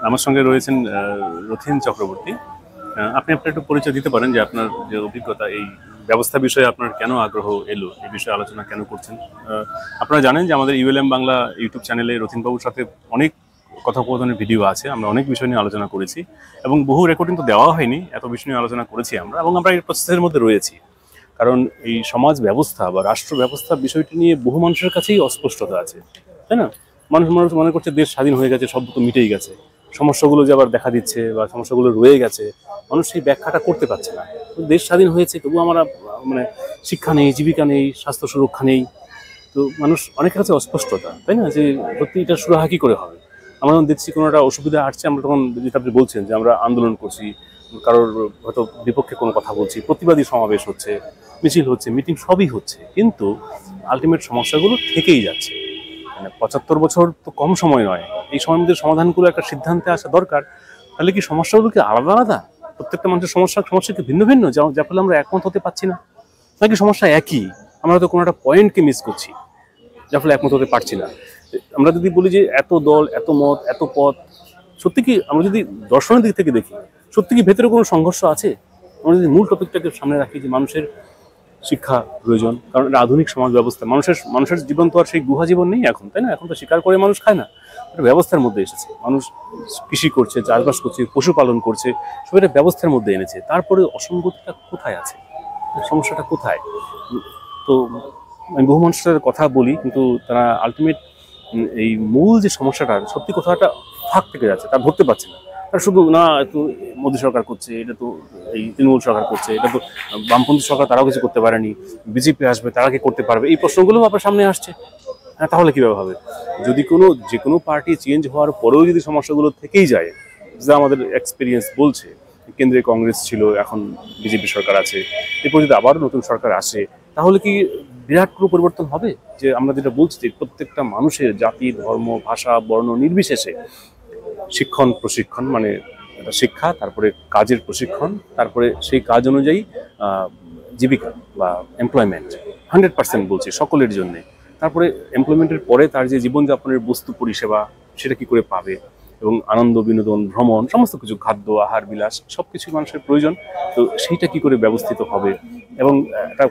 আমার সঙ্গে রয়েছেন রথীন চক্রবর্তী। আপনি আপনার একটু পরিচয় দিতে পারেন যে আপনার যে অভিজ্ঞতা এই ব্যবস্থা বিষয়ে আপনার কেন আগ্রহ এলো, এই বিষয়ে আলোচনা কেন করছেন। আপনারা জানেন যে আমাদের ইউএলএম বাংলা ইউটিউব চ্যানেলে রথীনবাবুর সাথে অনেক কথোপকথনের ভিডিও আছে, আমরা অনেক বিষয় নিয়ে আলোচনা করেছি এবং বহু রেকর্ডিং তো দেওয়া হয়নি, এত বিষয় নিয়ে আলোচনা করেছি আমরা, এবং আমরা এই প্রসেসের মধ্যে রয়েছি। কারণ এই সমাজ ব্যবস্থা বা রাষ্ট্র ব্যবস্থা বিষয়টি নিয়ে বহু মানুষের কাছেই অস্পষ্টতা আছে, তাই না? মানুষ মানুষ মনে করছে দেশ স্বাধীন হয়ে গেছে, সব তো মিটেই গেছে। সমস্যাগুলো যে আবার দেখা দিচ্ছে বা সমস্যাগুলো রয়ে গেছে, মানুষ সেই ব্যাখ্যাটা করতে পারছে না। দেশ স্বাধীন হয়েছে, তবু আমরা মানে শিক্ষা নেই, জীবিকা নেই, স্বাস্থ্য সুরক্ষা নেই। তো মানুষ অনেকের কাছে অস্পষ্টতা, তাই না? যে সত্যি এটা সুরাহা কি করে হবে। আমরা যখন দেখছি কোনো একটা অসুবিধা আসছে, আমরা তখন, যেটা আপনি বলছেন যে আমরা আন্দোলন করছি, কারোর হয়তো বিপক্ষে কোনো কথা বলছি, প্রতিবাদী সমাবেশ হচ্ছে, মিছিল হচ্ছে, মিটিং সবই হচ্ছে, কিন্তু আলটিমেট সমস্যাগুলো থেকেই যাচ্ছে। মানে ৭৫ বছর তো কম সময় নয়, এই সময়ের মধ্যে সমাধানগুলো একটা সিদ্ধান্তে আসা দরকার। তাহলে কি সমস্যাগুলো কি আলাদা আলাদা? প্রত্যেকটা মানুষের সমস্যা কি ভিন্ন ভিন্ন, যার ফলে আমরা একমত হতে পারছি না? নাকি সমস্যা একই, আমরা হয়তো কোনো একটা পয়েন্টকে মিস করছি, যার ফলে একমত হতে পারছি না? আমরা যদি বলি যে এত দল, এত মত, এত পথ, সত্যি কি আমরা যদি দর্শনের দিক থেকে দেখি, সত্যি কি ভেতরে কোনো সংঘর্ষ আছে? আমরা যদি মূল টপিকটাকে সামনে রাখি যে মানুষের শিক্ষা প্রয়োজন, কারণ এটা আধুনিক সমাজ ব্যবস্থা। মানুষের জীবন তো আর সেই গুহা জীবন নেই এখন, তাই না? এখন তো শিকার করে মানুষ খায় না, একটা ব্যবস্থার মধ্যে এসেছে। মানুষ কৃষি করছে, চাষবাস করছে, পশুপালন করছে, সব এটা ব্যবস্থার মধ্যে এনেছে। তারপরে অসঙ্গতিটা কোথায় আছে, সমস্যাটা কোথায়? তো আমি বহু মানুষের সাথে কথা বলি, কিন্তু তারা আলটিমেট এই মূল যে সমস্যাটা, সত্যি কথাটা ফাঁক থেকে যাচ্ছে, তা ধরতে পারছে না। তারা শুধু না, তো মোদী সরকার করছে, এটা তো এই তৃণমূল সরকার করছে, এটা তো বামপন্থী সরকার, তারাও কিছু করতে পারেনি, বিজেপি আসবে, তারা কি করতে পারবে, এই প্রশ্নগুলো আপনার সামনে আসছে। হ্যাঁ, তাহলে কীভাবে হবে? যদি যে কোনো পার্টি চেঞ্জ হওয়ার পরেও যদি সমস্যাগুলো থেকেই যায়, যা আমাদের এক্সপিরিয়েন্স বলছে, কেন্দ্রে কংগ্রেস ছিল, এখন বিজেপি সরকার আছে, এরপর যদি আবারও নতুন সরকার আসে, তাহলে কি বিরাট কোনো পরিবর্তন হবে? যে আমরা যেটা বলছি যে প্রত্যেকটা মানুষের জাতি, ধর্ম, ভাষা, বর্ণ নির্বিশেষে প্রশিক্ষণ, মানে শিক্ষা, তারপরে কাজের প্রশিক্ষণ, তারপরে সেই কাজ অনুযায়ী জীবিকা বা এমপ্লয়মেন্ট, 100% বলছি সকলের জন্য। তারপরে এমপ্লয়মেন্টের পরে তার যে জীবনযাপনের বস্তু পরিষেবা, সেটা কি করে পাবে, এবং আনন্দ, বিনোদন, ভ্রমণ, সমস্ত কিছু, খাদ্য, আহার, বিলাস, সবকিছুই মানুষের প্রয়োজন। তো সেইটা কি করে ব্যবস্থিত হবে, এবং একটা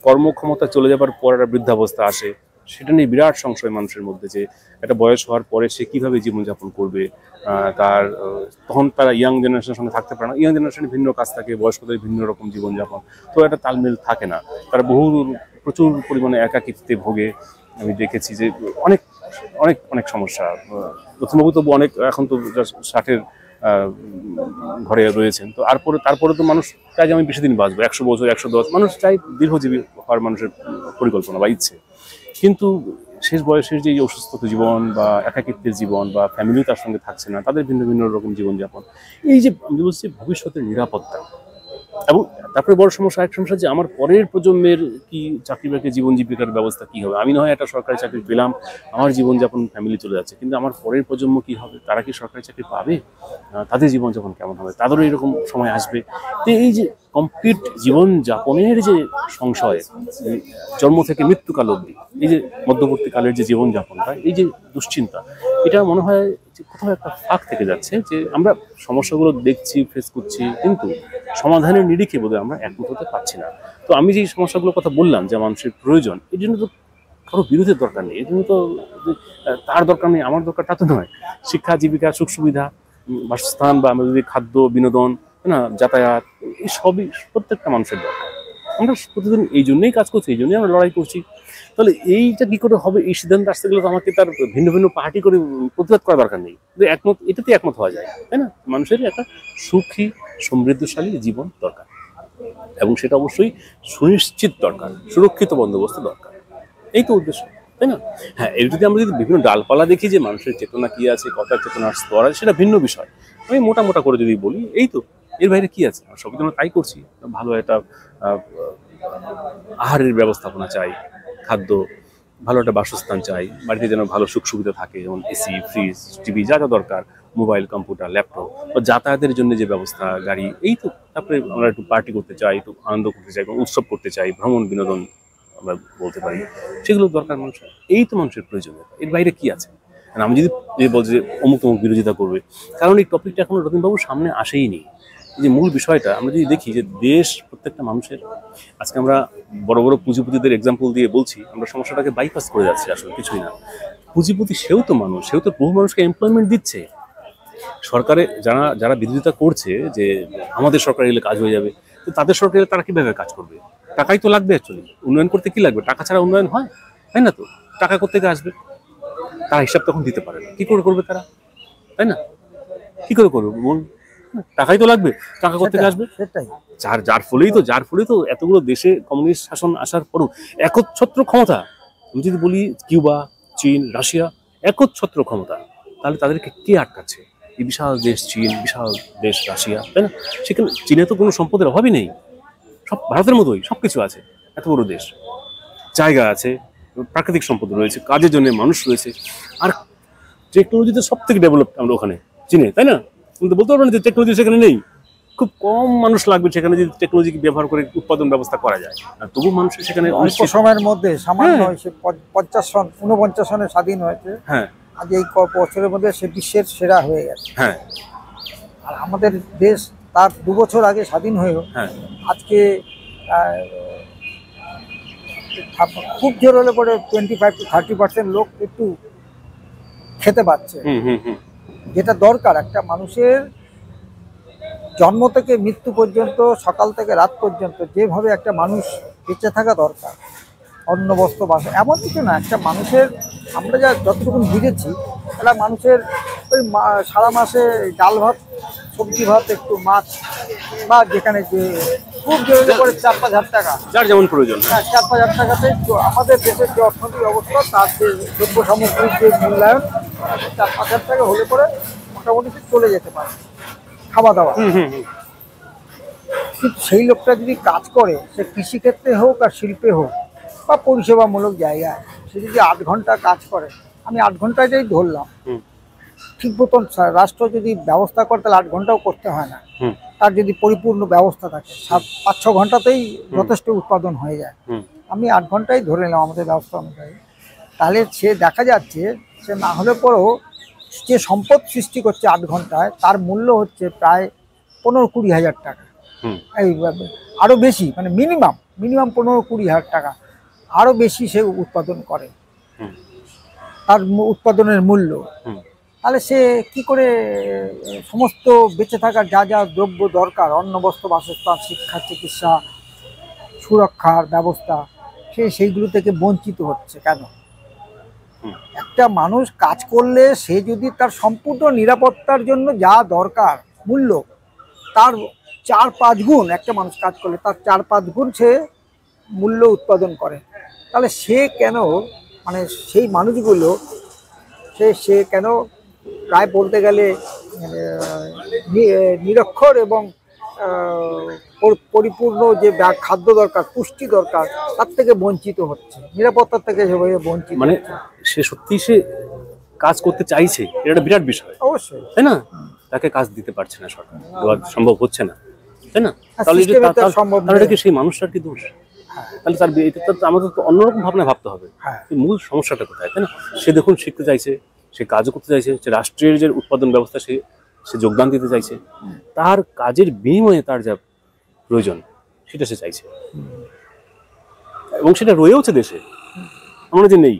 কর্মক্ষমতা চলে যাবার পর একটা বৃদ্ধাবস্থা আসে, সেটা নিয়ে বিরাট সংশয় মানুষের মধ্যে, যে একটা বয়স হওয়ার পরে সে কিভাবে জীবনযাপন করবে। তার তখন তারা ইয়াং জেনারেশনের সঙ্গে থাকতে পারে না, ইয়াং জেনারেশনের ভিন্ন কাজ থাকে, বয়স্কদের ভিন্ন রকম জীবনযাপন, তো একটা তালমেল থাকে না। তারা প্রচুর পরিমাণে একাকিত্বে ভোগে। আমি দেখেছি যে অনেক অনেক অনেক সমস্যা। প্রথমবাবু তবু অনেক, এখন তো 60-এর ঘরে রয়েছেন, তো তারপরে তো মানুষ চাই যে আমি বেশি দিন বাঁচবো, 100 বছর, 110, মানুষ চাই দীর্ঘজীবী হওয়ার, মানুষের পরিকল্পনা বা ইচ্ছে। কিন্তু শেষ বয়সের যে অসুস্থ জীবন বা একাকিত্বের জীবন, বা ফ্যামিলিও তার সঙ্গে থাকছে না, তাদের ভিন্ন ভিন্ন রকম জীবনযাপন, এই যে আমি বলছি ভবিষ্যতের নিরাপত্তা। এবং তারপরে বড় সমস্যা, এক সমস্যা যে আমার পরের প্রজন্মের কি চাকরি বাকরি, জীবন জীবিকার ব্যবস্থা কি হবে। আমি নয় একটা সরকারি চাকরি পেলাম, আমার জীবনযাপন, ফ্যামিলি চলে যাচ্ছে, কিন্তু আমার পরের প্রজন্ম কি হবে, তারা কি সরকারি চাকরি পাবে, তাদের জীবনযাপন কেমন হবে, তাদেরও এরকম সময় আসবে। তো এই যে কমপ্লিট জীবনযাপনের যে সংশয়, জন্ম থেকে মৃত্যুকাল অবধি, এই যে মধ্যবর্তীকালের যে জীবনযাপনটা, এই যে দুশ্চিন্তা, এটা মনে হয় যে কোথাও একটা ফাঁক থেকে যাচ্ছে, যে আমরা সমস্যাগুলো দেখছি, ফেস করছি, কিন্তু সমাধানের নিরিখে বোধহয় আমরা একমত হতে পারছি না। তো আমি যে সমস্যাগুলোর কথা বললাম যে মানুষের প্রয়োজন, এই জন্য তো কারো বিরোধের দরকার নেই, এই জন্য তো তার দরকার নেই, আমার দরকার, তা তো নয়। শিক্ষা, জীবিকা, সুখ সুবিধা, বাসস্থান, বা আমরা যদি খাদ্য, বিনোদন, না যাতায়াত, এই সবই প্রত্যেকটা মানুষের দরকার। আমরা প্রতিদিন এই জন্যই কাজ করছি, এই জন্যই আমরা লড়াই করছি। তাহলে এইটা কি করে হবে, এই সিদ্ধান্ত আসতে গেলে তো আমাকে তার ভিন্ন ভিন্ন পার্টি করে প্রতিবাদ করা দরকার নেই, একমত, এটাতে একমত হওয়া যায়, তাই না? মানুষের একটা সুখী, সমৃদ্ধশালী জীবন দরকার, এবং সেটা অবশ্যই সুনিশ্চিত দরকার, সুরক্ষিত বন্দোবস্ত দরকার। এই তো উদ্দেশ্য, তাই না? হ্যাঁ, এর যদি আমরা বিভিন্ন ডালপালা দেখি যে মানুষের চেতনা কি আছে, কথার চেতনার স্তর আছে, সেটা ভিন্ন বিষয়। আমি মোটা মোটা করে যদি বলি, এই তো, এর বাইরে কি আছে? সবই তো আমরা তাই করছি। ভালো একটা আহারের ব্যবস্থাপনা চাই, খাদ্য, ভালো একটা বাসস্থান চাই, বাড়িতে যেন ভালো সুখ সুবিধা থাকে, যেমন এসি, ফ্রিজ, টিভি, যা যা দরকার, মোবাইল, কম্পিউটার, ল্যাপটপ, বা যাতায়াতের জন্য যে ব্যবস্থা, গাড়ি, এই তো। তারপরে আমরা একটু পার্টি করতে চাই, একটু আনন্দ করতে চাই, উৎসব করতে চাই, ভ্রমণ, বিনোদন আমরা বলতে পারি, সেগুলো দরকার মানুষের। এই তো মানুষের প্রয়োজনীয়তা, এর বাইরে কি আছে? আমি যদি বলছি যে অমুক তমুক বিরোধিতা করবে, কারণ এই টপিকটা এখনো রতনবাবুর সামনে আসেইনি। এই যে মূল বিষয়টা আমরা যদি দেখি যে দেশ প্রত্যেকটা মানুষের, আজকে আমরা বড় বড় পুঁজিপতিদের এক্সাম্পল দিয়ে বলছি, আমরা সমস্যাটাকে বাইপাস করে যাচ্ছি, আসলে কিছুই না। পুঁজিপতি সেও তো মানুষ, সেও তো বহু মানুষকে এমপ্লয়মেন্ট দিচ্ছে। সরকারে যারা যারা বিরোধিতা করছে যে আমাদের সরকার এলে কাজ হয়ে যাবে, তো তাদের সরকার এলে তারা কিভাবে কাজ করবে? টাকাই তো লাগবে। অ্যাকচুয়ালি উন্নয়ন করতে কি লাগবে? টাকা ছাড়া উন্নয়ন হয়? তাই না? তো টাকা কোত্থেকে আসবে? তারা হিসাব তখন দিতে পারে না, কি করে করবে তারা? তাই না? কি করে করবে বল? টাকাই তো লাগবে, টাকা কোত্থেকে আসবে? সেটাই যার ফলেই তো এতগুলো দেশে কমিউনিস্ট শাসন আসার পরও একচ্ছত্র ক্ষমতা। আমি যদি বলি কিউবা, চীন, রাশিয়া, একচ্ছত্র ক্ষমতা, তাহলে তাদেরকে কে আটকাচ্ছে? এই বিশাল দেশ চীন, বিশাল দেশ রাশিয়া, তাই না? সেখানে চীনে তো কোনো সম্পদের অভাবই নেই, সব ভারতের মতোই সবকিছু আছে। এত বড় দেশ, জায়গা আছে, প্রাকৃতিক সম্পদ রয়েছে, কাজের জন্য মানুষ রয়েছে, আর টেকনোলজিতে সব থেকে ডেভেলপ আমরা ওখানে চীনে, তাই না? কিন্তু বলতে পারবেন যে টেকনোলজি সেখানে নেই, খুব কম মানুষ লাগবে সেখানে যদি টেকনোলজি ব্যবহার করে উৎপাদন ব্যবস্থা করা যায়। আর তবু মানুষের সেখানে অল্প সময়ের মধ্যে সামান্য 49 সনে স্বাধীন হয়েছে। হ্যাঁ, আজ এই বছরের মধ্যে সে বিশ্বের সেরা হয়ে গেছে। হ্যাঁ, আর আমাদের দেশ তার 2 বছর আগে স্বাধীন হয়েও আজকে খুব জোর হলে পরে 25 to 30% লোক একটু খেতে পাচ্ছে, যেটা দরকার। একটা মানুষের জন্ম থেকে মৃত্যু পর্যন্ত, সকাল থেকে রাত পর্যন্ত যেভাবে একটা মানুষ বেঁচে থাকা দরকার, অন্ন বস্ত্র বাসা, এমন কিছু না। একটা মানুষের, আমরা যা যতটুকু বুঝেছি, একটা মানুষের ওই সারা মাসে ডাল ভাত, সবজি ভাত, একটু মাছ, বা যেখানে যে খুব জরুরি করে 4-5 হাজার টাকা, যার যেমন প্রয়োজন। হ্যাঁ, 4-5 হাজার টাকাতে আমাদের দেশের যে অর্থনৈতিক অবস্থা, তার যে দ্রব্য সামগ্রীর যে মূল্যায়ন, 4-5 হাজার টাকা হলে পরে মোটামুটি চলে যেতে পারে খাওয়া দাওয়া। কিন্তু সেই লোকটা যদি কাজ করে, সে কৃষিক্ষেত্রে হোক আর শিল্পে হোক বা পরিষেবামূলক জায়গায়, সে যদি 8 ঘন্টা কাজ করে, আমি 8 ঘন্টাটাই ধরলাম, ঠিক মতন রাষ্ট্র যদি ব্যবস্থা করে তাহলে 8 ঘন্টাও করতে হয় না। তার যদি পরিপূর্ণ ব্যবস্থা থাকে, 5-6 ঘন্টাতেই যথেষ্ট উৎপাদন হয়ে যায়। আমি 8 ঘন্টাই ধরে নিলাম আমাদের ব্যবস্থা অনুযায়ী। তাহলে সে দেখা যাচ্ছে, সে না হলে পরেও যে সম্পদ সৃষ্টি করছে 8 ঘন্টায়, তার মূল্য হচ্ছে প্রায় 15-20 হাজার টাকা। এই আরও বেশি, মানে মিনিমাম 15-20 হাজার টাকা আরও বেশি সে উৎপাদন করে, তার উৎপাদনের মূল্য। তাহলে সে কি করে সমস্ত বেঁচে থাকার যা যা দ্রব্য দরকার, অন্ন বস্ত্র বাসস্থান, শিক্ষা, চিকিৎসা, সুরক্ষার ব্যবস্থা, সেইগুলো থেকে বঞ্চিত হচ্ছে কেন? একটা মানুষ কাজ করলে সে যদি তার সম্পূর্ণ নিরাপত্তার জন্য যা দরকার মূল্য, তার 4-5 গুণ, একটা মানুষ কাজ করলে তার 4-5 গুণ সে মূল্য উৎপাদন করে, তাহলে সে কেন, মানে সেই মানুষগুলো সে কেন প্রায় বলতে গেলে নিরক্ষর এবং পরিপূর্ণ যে খাদ্য দরকার, পুষ্টি দরকার, তার থেকে বঞ্চিত হচ্ছে, নিরাপত্তার থেকে সেভাবে বঞ্চিত। মানে সে সত্যি সে কাজ করতে চাইছে, এটা একটা বিরাট বিষয়, অবশ্যই, তাই না? তাকে কাজ দিতে পারছে না সরকার, দেওয়া সম্ভব হচ্ছে না, তাই না? তাহলে এটা কি সেই মানুষটার কি দোষ? তাহলে তার এটা তো আমাদের তো অন্যরকম ভাবনা ভাবতে হবে, মূল সমস্যাটা কোথায়, তাই না? সে দেখুন শিখতে চাইছে, সে কাজও করতে চাইছে, সে রাষ্ট্রের যে উৎপাদন ব্যবস্থা সে যোগদান দিতে চাইছে, তার কাজের বিনিময়ে তার যা প্রয়োজন সেটা সে চাইছে, এবং সেটা রয়েওছে দেশে, আমরা যে নেই।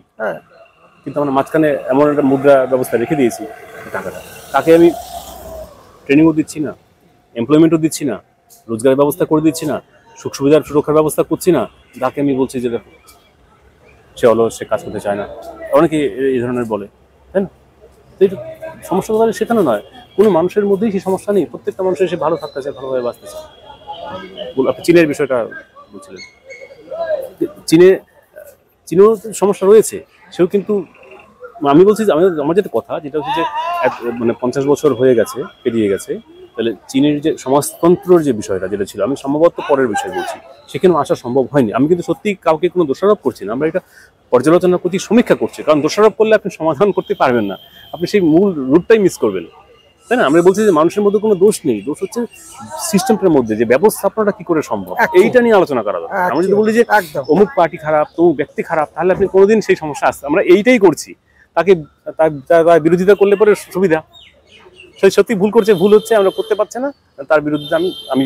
কিন্তু আমরা মাঝখানে এমন একটা মুদ্রা ব্যবস্থা রেখে দিয়েছি, টাকাটা তাকে আমি ট্রেনিংও দিচ্ছি না, এমপ্লয়মেন্টও দিচ্ছি না, রোজগারের ব্যবস্থা করে দিচ্ছি না, সুখ সুবিধার সুরক্ষার ব্যবস্থা করছি না, তাকে আমি বলছি যে দেখো সে অলস, সে কাজ করতে চায় না, অনেকে এই ধরনের বলে, তাই না? তো এই সমস্যা তাহলে সেখানে নয়, কোনো মানুষের মধ্যেই সেই সমস্যা নেই, প্রত্যেকটা মানুষের সে ভালো থাকতে চায়, ভালোভাবে বাঁচতে চায়। আপনি চীনের বিষয়টা বলছিলেন, চীনেও সমস্যা রয়েছে, সেও কিন্তু আমি বলছি যে আমার যেটা কথা, যেটা হচ্ছে যে মানে 50 বছর হয়ে গেছে, পেরিয়ে গেছে, তাহলে চীনের যে সমাজতন্ত্রের যে বিষয়টা যেটা ছিল, আমি সম্ভবত পরের বিষয় বলছি, সেখানেও আসা সম্ভব হয়নি। আমি কিন্তু সত্যি কাউকে কোনো দোষারোপ করছি না, আমরা এটা পর্যালোচনার প্রতি সমীক্ষা করছি, কারণ দোষারোপ করলে আপনি সমাধান করতে পারবেন না, আপনি সেই মূল রুটটাই মিস করবেন, তাই না? আমরা বলছি যে মানুষের মধ্যে কোনো দোষ নেই, দোষ হচ্ছে সিস্টেমের মধ্যে যে ব্যবস্থাপনাটা কি করে সম্ভব, এইটা নিয়ে আলোচনা করা দরকার। আমরা যদি বলি যে অমুক পার্টি খারাপ, তমুক ব্যক্তি খারাপ, তাহলে আপনি কোনোদিন সেই সমস্যা আসছে, আমরা এইটাই করছি, তাকে তার বিরোধিতা করলে পরে সুবিধা। সে সত্যি ভুল করছে, ভুল হচ্ছে, আমরা করতে পারছে না, তার বিরুদ্ধে আমি আমি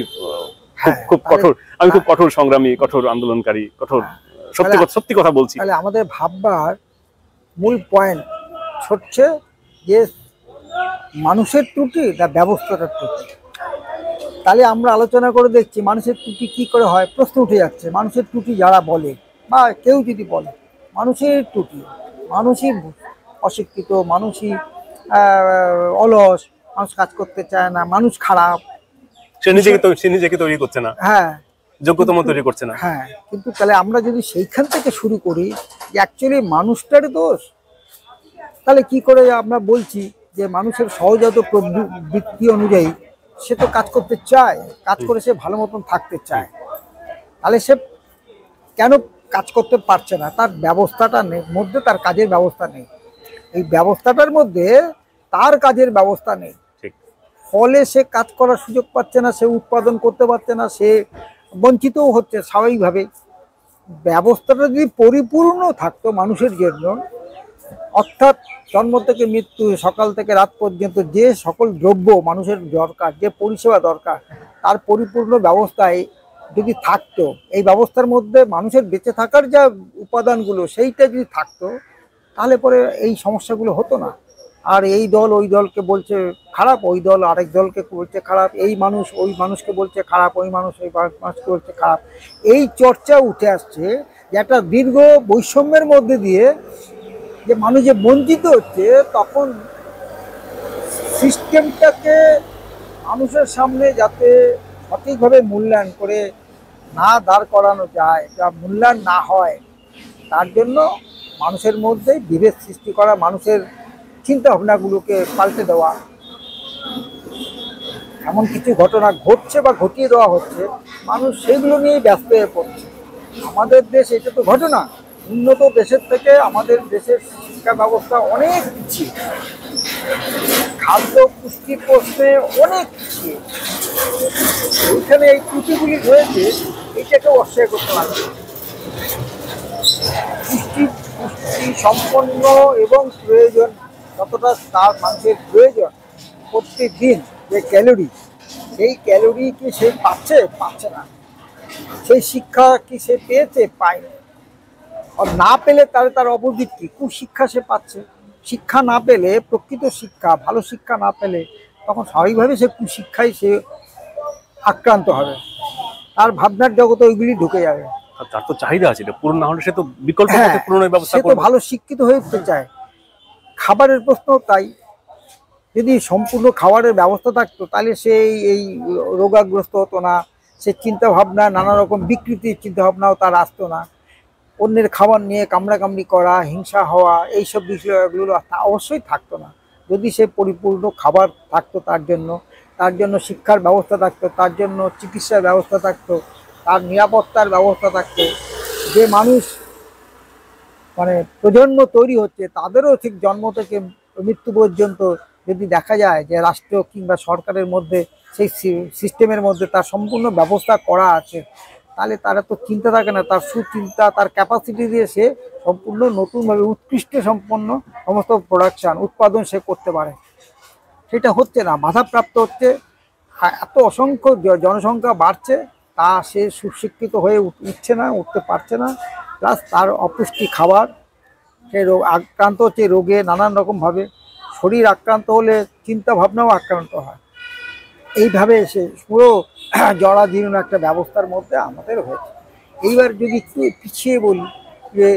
খুব কঠোর, আমি খুব কঠোর সংগ্রামী, কঠোর আন্দোলনকারী, কঠোর সত্যি কথা বলছি। তাহলে আমাদের ভাববার মূল পয়েন্ট হচ্ছে যে মানুষের ত্রুটি না ব্যবস্থাটার ত্রুটি। তাহলে আমরা আলোচনা করে দেখছি মানুষের ত্রুটি কি করে হয়, প্রশ্ন উঠে যাচ্ছে। মানুষের ত্রুটি যারা বলে বা কেউ যদি বলে মানুষের ত্রুটি, মানুষই অশিক্ষিত, মানুষই অলস, মানুষ কাজ করতে চায় না, মানুষ খারাপ, সে নিজেকে তৈরি করছে না, হ্যাঁ যোগ্যতম তৈরি করছে না। হ্যাঁ, কিন্তু তাহলে আমরা যদি সেইখান থেকে শুরু করি যে অ্যাকচুয়ালি মানুষটারই দোষ, তাহলে কি করে আমরা বলছি যে মানুষের সহজাত প্রবৃত্তি অনুযায়ী সে তো কাজ করতে চায়, কাজ করে সে ভালো মতন থাকতে চায়, তাহলে সে কেন কাজ করতে পারছে না? তার ব্যবস্থাটা নেই, মধ্যে তার কাজের ব্যবস্থা নেই, এই ব্যবস্থাটার মধ্যে তার কাজের ব্যবস্থা নেই, ফলে সে কাজ করার সুযোগ পাচ্ছে না, সে উৎপাদন করতে পারছে না, সে বঞ্চিতও হচ্ছে স্বাভাবিকভাবে। ব্যবস্থাটা যদি পরিপূর্ণ থাকতো মানুষের জন্য, অর্থাৎ জন্ম থেকে মৃত্যু, সকাল থেকে রাত পর্যন্ত যে সকল দ্রব্য মানুষের দরকার, যে পরিষেবা দরকার, তার পরিপূর্ণ ব্যবস্থায় যদি থাকতো, এই ব্যবস্থার মধ্যে মানুষের বেঁচে থাকার যা উপাদানগুলো সেইটা যদি থাকতো, তাহলে পরে এই সমস্যাগুলো হতো না। আর এই দল ওই দলকে বলছে খারাপ, ওই দল আরেক দলকে বলছে খারাপ, এই মানুষ ওই মানুষকে বলছে খারাপ, ওই মানুষ ওই মানুষকে বলছে খারাপ, এই চর্চা উঠে আসছে যে একটা দীর্ঘ বৈষম্যের মধ্যে দিয়ে যে মানুষ যে বঞ্চিত হচ্ছে। তখন সিস্টেমটাকে মানুষের সামনে যাতে সঠিকভাবে মূল্যায়ন করে না দাঁড় করানো যায়, যা মূল্যায়ন না হয়, তার জন্য মানুষের মধ্যে বিভেদ সৃষ্টি করা, মানুষের চিন্তা ভাবনাগুলোকে পাল্টে দেওয়া, এমন কিছু ঘটনা ঘটছে বা ঘটিয়ে দেওয়া হচ্ছে, মানুষ সেগুলো নিয়েই ব্যস্ত হয়ে পড়ছে। আমাদের দেশ এটা তো ঘটনা, উন্নত দেশের থেকে আমাদের দেশের শিক্ষা ব্যবস্থা অনেক পিছিয়ে, খাদ্য পুষ্টি প্রশ্নে অনেক পিছিয়ে। ওইখানে এই ত্রুটিগুলি রয়েছে, এটাকে অস্বীকার করতে পারবে। পুষ্টি সম্পন্ন এবং প্রয়োজন যতটা তার মানুষের প্রয়োজন প্রত্যেকদিন যে ক্যালোরি, সেই ক্যালোরি কি সে পাচ্ছে না। সেই শিক্ষা কি সে পেয়েছে? পায়নি। আর না পেলে তার অপোজিট কি, কুশিক্ষা সে পাচ্ছে। শিক্ষা না পেলে, প্রকৃত শিক্ষা, ভালো শিক্ষা না পেলে, তখন স্বাভাবিকভাবে সে কুশিক্ষায় সে আক্রান্ত হবে, তার ভাবনার জগতে ওইগুলি ঢুকে যাবে। তার তো চাহিদা আছে, এটা পূরণ না হলে সে তো বিকল্প পথে পূরণের ব্যবস্থা করবে। সে তো ভালো শিক্ষিত হয়ে উঠতে চায়। খাবারের প্রশ্ন তাই, যদি সম্পূর্ণ খাবারের ব্যবস্থা থাকতো তাহলে সে এই রোগাগ্রস্ত হতো না, সে চিন্তা ভাবনা, নানা রকম বিকৃতির চিন্তা ভাবনাও তার আসতো না। অন্যের খাবার নিয়ে কামড়াকামড়ি করা, হিংসা হওয়া, এইসব বিষয়গুলো অবশ্যই থাকতো না। যদি সে পরিপূর্ণ খাবার থাকতো, তার জন্য শিক্ষার ব্যবস্থা থাকতো, তার জন্য চিকিৎসার ব্যবস্থা থাকতো, তার নিরাপত্তার ব্যবস্থা থাকতো। যে মানুষ মানে প্রজন্ম তৈরি হচ্ছে, তাদেরও ঠিক জন্ম থেকে মৃত্যু পর্যন্ত যদি দেখা যায় যে রাষ্ট্র কিংবা সরকারের মধ্যে, সেই সিস্টেমের মধ্যে তার সম্পূর্ণ ব্যবস্থা করা আছে, তাহলে তারা তো চিন্তা থাকে না, তার সুচিন্তা, তার ক্যাপাসিটি দিয়ে সে সম্পূর্ণ নতুনভাবে উৎকৃষ্ট সম্পন্ন সমস্ত প্রোডাকশান, উৎপাদন সে করতে পারে। সেটা হচ্ছে না, বাধাপ্রাপ্ত হচ্ছে। এত অসংখ্য জনসংখ্যা বাড়ছে, তা সে সুশিক্ষিত হয়ে উঠছে না, উঠতে পারছে না। প্লাস তার অপুষ্টি খাবার, সে আক্রান্ত হচ্ছে রোগে নানান রকমভাবে। শরীর আক্রান্ত হলে চিন্তা ভাবনাও আক্রান্ত হয়। এইভাবে সে পুরো জরাজীর্ণ একটা ব্যবস্থার মধ্যে আমাদের হয়েছে। এইবার যদি একটু পিছিয়ে বলি যে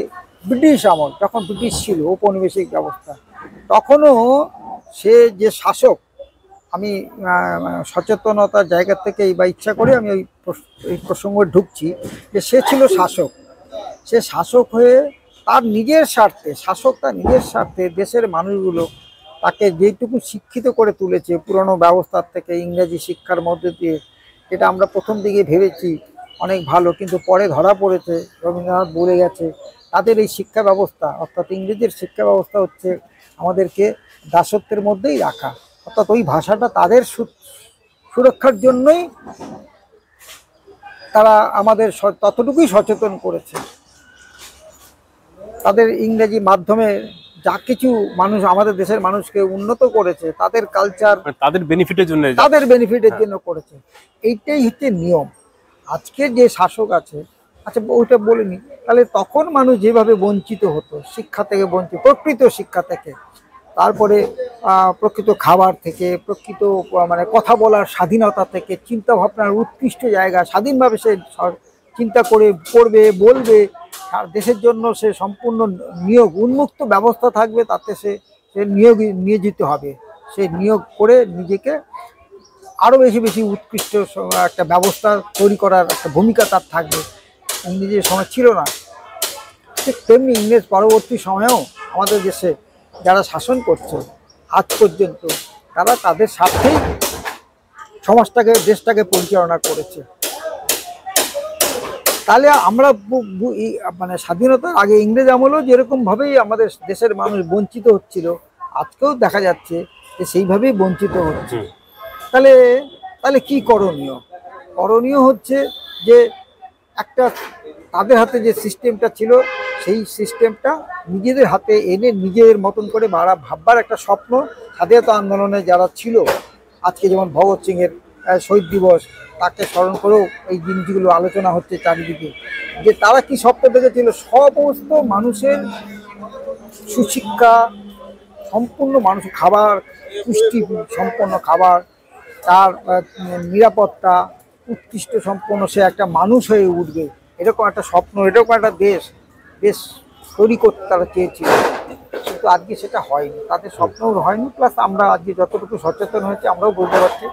ব্রিটিশ আমল, যখন ব্রিটিশ ছিল ঔপনিবেশিক ব্যবস্থা, তখনও সে যে শাসক, আমি সচেতনতার জায়গা থেকেই বা ইচ্ছা করে আমি ওই প্রসঙ্গে ঢুকছি, যে সে ছিল শাসক। সে শাসক হয়ে তার নিজের স্বার্থে, শাসক তার নিজের স্বার্থে দেশের মানুষগুলো তাকে যেটুকু শিক্ষিত করে তুলেছে পুরনো ব্যবস্থার থেকে, ইংরেজি শিক্ষার মধ্যে দিয়ে, যেটা আমরা প্রথম দিকে ভেবেছি অনেক ভালো, কিন্তু পরে ধরা পড়েছে, রবীন্দ্রনাথ বলে গেছে, তাদের এই শিক্ষা ব্যবস্থা, অর্থাৎ ইংরেজির শিক্ষা ব্যবস্থা হচ্ছে আমাদেরকে দাসত্বের মধ্যেই রাখা। অর্থাৎ ওই ভাষাটা তাদের সুরক্ষার জন্যই তারা আমাদের ততটুকুই সচেতন করেছে। তাদের ইংরেজি মাধ্যমে যা কিছু মানুষ আমাদের দেশের মানুষকে উন্নত করেছে, তাদের কালচার মানে তাদের বেনিফিটের জন্য তাদের বেনিফিটের জন্য করেছে। এইটাই হচ্ছে নিয়ম। আজকে যে শাসক আছে, আচ্ছা ওইটা বলিনি, তাহলে তখন মানুষ যেভাবে বঞ্চিত হতো, শিক্ষা থেকে বঞ্চিত, প্রকৃত শিক্ষা থেকে, তারপরে প্রকৃত খাবার থেকে, প্রকৃত মানে কথা বলার স্বাধীনতা থেকে, চিন্তা ভাবনার উৎকৃষ্ট জায়গা, স্বাধীনভাবে সে চিন্তা করে করবে, বলবে, আর দেশের জন্য সে সম্পূর্ণ নিয়োগ উন্মুক্ত ব্যবস্থা থাকবে, তাতে সে সে নিয়োজিত হবে। সে নিয়োগ করে নিজেকে আরও বেশি বেশি উৎকৃষ্ট একটা ব্যবস্থা তৈরি করার একটা ভূমিকা তার থাকবে। ইংরেজের সময় ছিল না, ঠিক তেমনি ইংরেজ পরবর্তী সময়েও আমাদের দেশে যারা শাসন করছে আজ পর্যন্ত, তারা তাদের স্বার্থেই সমাজটাকে, দেশটাকে পরিচালনা করেছে। তাহলে আমরা মানে স্বাধীনতার আগে ইংরেজ আমলেও যেরকমভাবেই আমাদের দেশের মানুষ বঞ্চিত হচ্ছিল, আজকেও দেখা যাচ্ছে যে সেইভাবেই বঞ্চিত হচ্ছে। তাহলে তাহলে কি করণীয়? করণীয় হচ্ছে যে একটা তাদের হাতে যে সিস্টেমটা ছিল, সেই সিস্টেমটা নিজেদের হাতে এনে নিজের মতন করে ভাববার একটা স্বপ্ন। স্বাধীনতা আন্দোলনে যারা ছিল, আজকে যেমন ভগৎ সিংয়ের শহীদ দিবস, তাকে স্মরণ করেও এই জিনিসগুলো আলোচনা হচ্ছে চারিদিকে, যে তারা কি স্বপ্ন দেখেছিল, সমস্ত মানুষের সুশিক্ষা, সম্পূর্ণ মানুষ খাবার, পুষ্টি সম্পন্ন খাবার, তার নিরাপত্তা, উৎকৃষ্ট সম্পন্ন, সে একটা মানুষ হয়ে উঠবে, এরকম একটা স্বপ্ন, এরকম একটা দেশ তৈরি করতে তারা চেয়েছিল। কিন্তু আজকে সেটা হয়নি, তাদের স্বপ্নও হয়নি। প্লাস আমরা আজকে যতটুকু সচেতন হয়েছি, আমরাও বুঝতে পারছি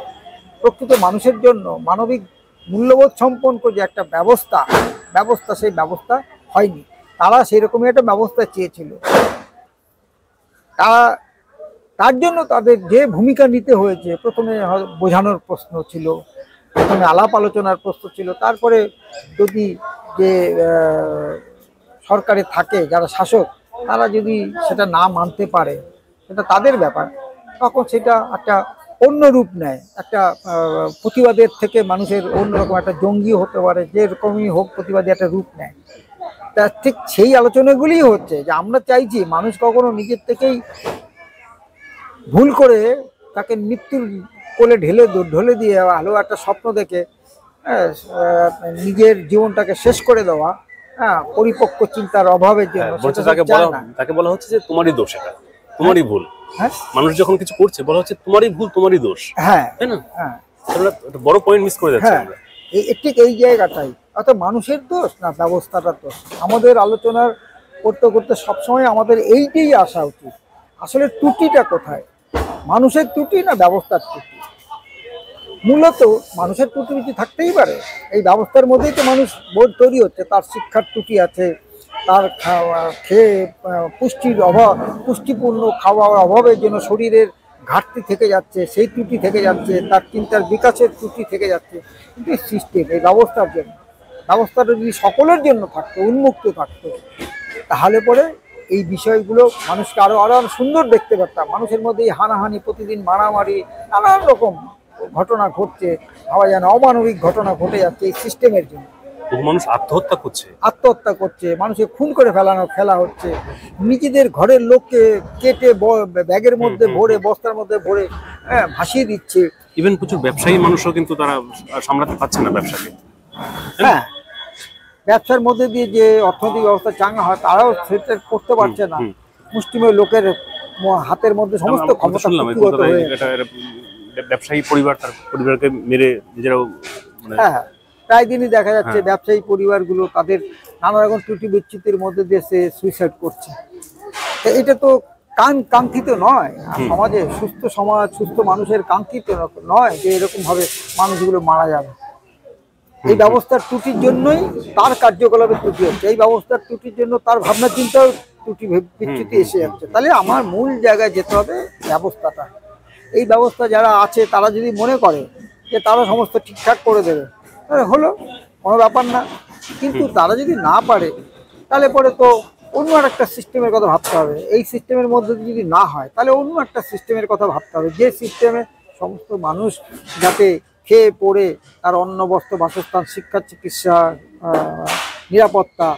প্রকৃত মানুষের জন্য মানবিক মূল্যবোধ সম্পন্ন যে একটা ব্যবস্থা, সেই ব্যবস্থা হয়নি। তারা সেরকমই একটা ব্যবস্থা চেয়েছিল। তার জন্য তাদের যে ভূমিকা নিতে হয়েছে, প্রথমে বোঝানোর প্রশ্ন ছিল, প্রথমে আলাপ আলোচনার প্রশ্ন ছিল, তারপরে যদি যে সরকারে থাকে যারা শাসক, তারা যদি সেটা না মানতে পারে, সেটা তাদের ব্যাপার, তখন সেটা একটা অন্য রূপ নেয়। একটা প্রতিবাদের থেকে মানুষের অন্যরকম একটা জঙ্গি হতে পারে, যেরকমই হোক প্রতিবাদী একটা রূপ নেয়। তা ঠিক সেই আলোচনাগুলিই হচ্ছে যে আমরা চাইছি মানুষ কখনো নিজের থেকেই ভুল করে তাকে মৃত্যুর কোলে ঢলে দিয়ে ভালো একটা স্বপ্ন দেখে নিজের জীবনটাকে শেষ করে দেওয়া, পরিপক্ক চিন্তার অভাবের জন্য। তাকে বলা হচ্ছে যে তোমারই দোষ, এটা তোমারই ভুল। হ্যাঁ, মানুষ যখন কিছু করছে বলা হচ্ছে তোমারই ভুল, তোমারই দোষ। হ্যাঁ, তাই না? হ্যাঁ, বড় পয়েন্ট মিস করে যাচ্ছে আমরা। ঠিক এই জায়গাটাই, অর্থাৎ মানুষের দোষ না ব্যবস্থাটার দোষ। আমাদের আলোচনার করতে করতে সবসময় আমাদের এইটাই আসা উচিত, আসলে ত্রুটিটা কোথায়, মানুষের ত্রুটি না ব্যবস্থার ত্রুটি। মূলত মানুষের ত্রুটি থাকতেই পারে, এই ব্যবস্থার মধ্যেই তো মানুষ বোধ তৈরি হচ্ছে। তার শিক্ষার ত্রুটি আছে, তার খেয়ে পুষ্টির অভাব, পুষ্টিপূর্ণ খাওয়ার অভাবের জন্য শরীরের ঘাটতি থেকে যাচ্ছে, সেই ত্রুটি থেকে যাচ্ছে, তার চিন্তার বিকাশের ত্রুটি থেকে যাচ্ছে। কিন্তু এই সিস্টেম, এই ব্যবস্থার জন্য, ব্যবস্থাটা যদি সকলের জন্য থাকতো, উন্মুক্ত থাকতো, তাহলে পরে এই বিষয়গুলো মানুষকে আরো আরো সুন্দর দেখতে পারতাম। মানুষের মধ্যে এই হানাহানি, প্রতিদিন মারামারি, নানান রকম ঘটনা ঘটছে, ভাবা যায় না, অমানবিক ঘটনা ঘটে যাচ্ছে এই সিস্টেমের জন্য। মানুষ আত্মহত্যা করছে, মানুষকে খুন করে ফেলা হচ্ছে, নিজেদের ঘরের লোককে কেটে ব্যাগের মধ্যে ভরে, বস্তার মধ্যে ভরে ভাসিয়ে দিচ্ছে। ইভেন প্রচুর ব্যবসায়ী মানুষও কিন্তু তারা সামলাতে পারছে না ব্যবসাকে। হ্যাঁ, ব্যবসার মধ্যে দিয়ে যে অর্থনৈতিক ব্যবস্থা চাঙ্গা হয়, তারাও সেটা করতে পারছে না। মুষ্টিমেয় লোকের হাতের মধ্যে সমস্ত ক্ষমতা। ব্যবসায়ী পরিবার তার পরিবারকে মেরে নিজেরাও, হ্যাঁ, প্রায় দিনই দেখা যাচ্ছে ব্যবসায়ী পরিবারগুলো তাদের নানা রকম ত্রুটি বিচ্যুতির মধ্যে দিয়ে সে সুইসাইড করছে। এটা তো কাঙ্ক্ষিত নয়। সমাজে সুস্থ সমাজ, সুস্থ মানুষের কাঙ্ক্ষিত নয় যে এরকম ভাবে মানুষগুলো মারা যাবে। এই ব্যবস্থার ত্রুটির জন্যই তার কার্যকলাপের ত্রুটি হচ্ছে, এই ব্যবস্থার ত্রুটির জন্য তার ভাবনা চিন্তাও ত্রুটি বিচ্যুতি এসে যাচ্ছে। তাহলে আমার মূল জায়গায় যেতে হবে ব্যবস্থাটা। এই ব্যবস্থা যারা আছে তারা যদি মনে করে যে তারা সমস্ত ঠিকঠাক করে দেবে, তাহলে হলো, কোনো ব্যাপার না। কিন্তু তারা যদি না পারে, তাহলে পরে তো অন্য একটা সিস্টেমের কথা ভাবতে হবে। এই সিস্টেমের মধ্যে যদি না হয়, তাহলে অন্য একটা সিস্টেমের কথা ভাবতে হবে, যে সিস্টেমে সমস্ত মানুষ যাতে খেয়ে পড়ে তার অন্ন, বস্ত্র, বাসস্থান, শিক্ষা, চিকিৎসা, নিরাপত্তা,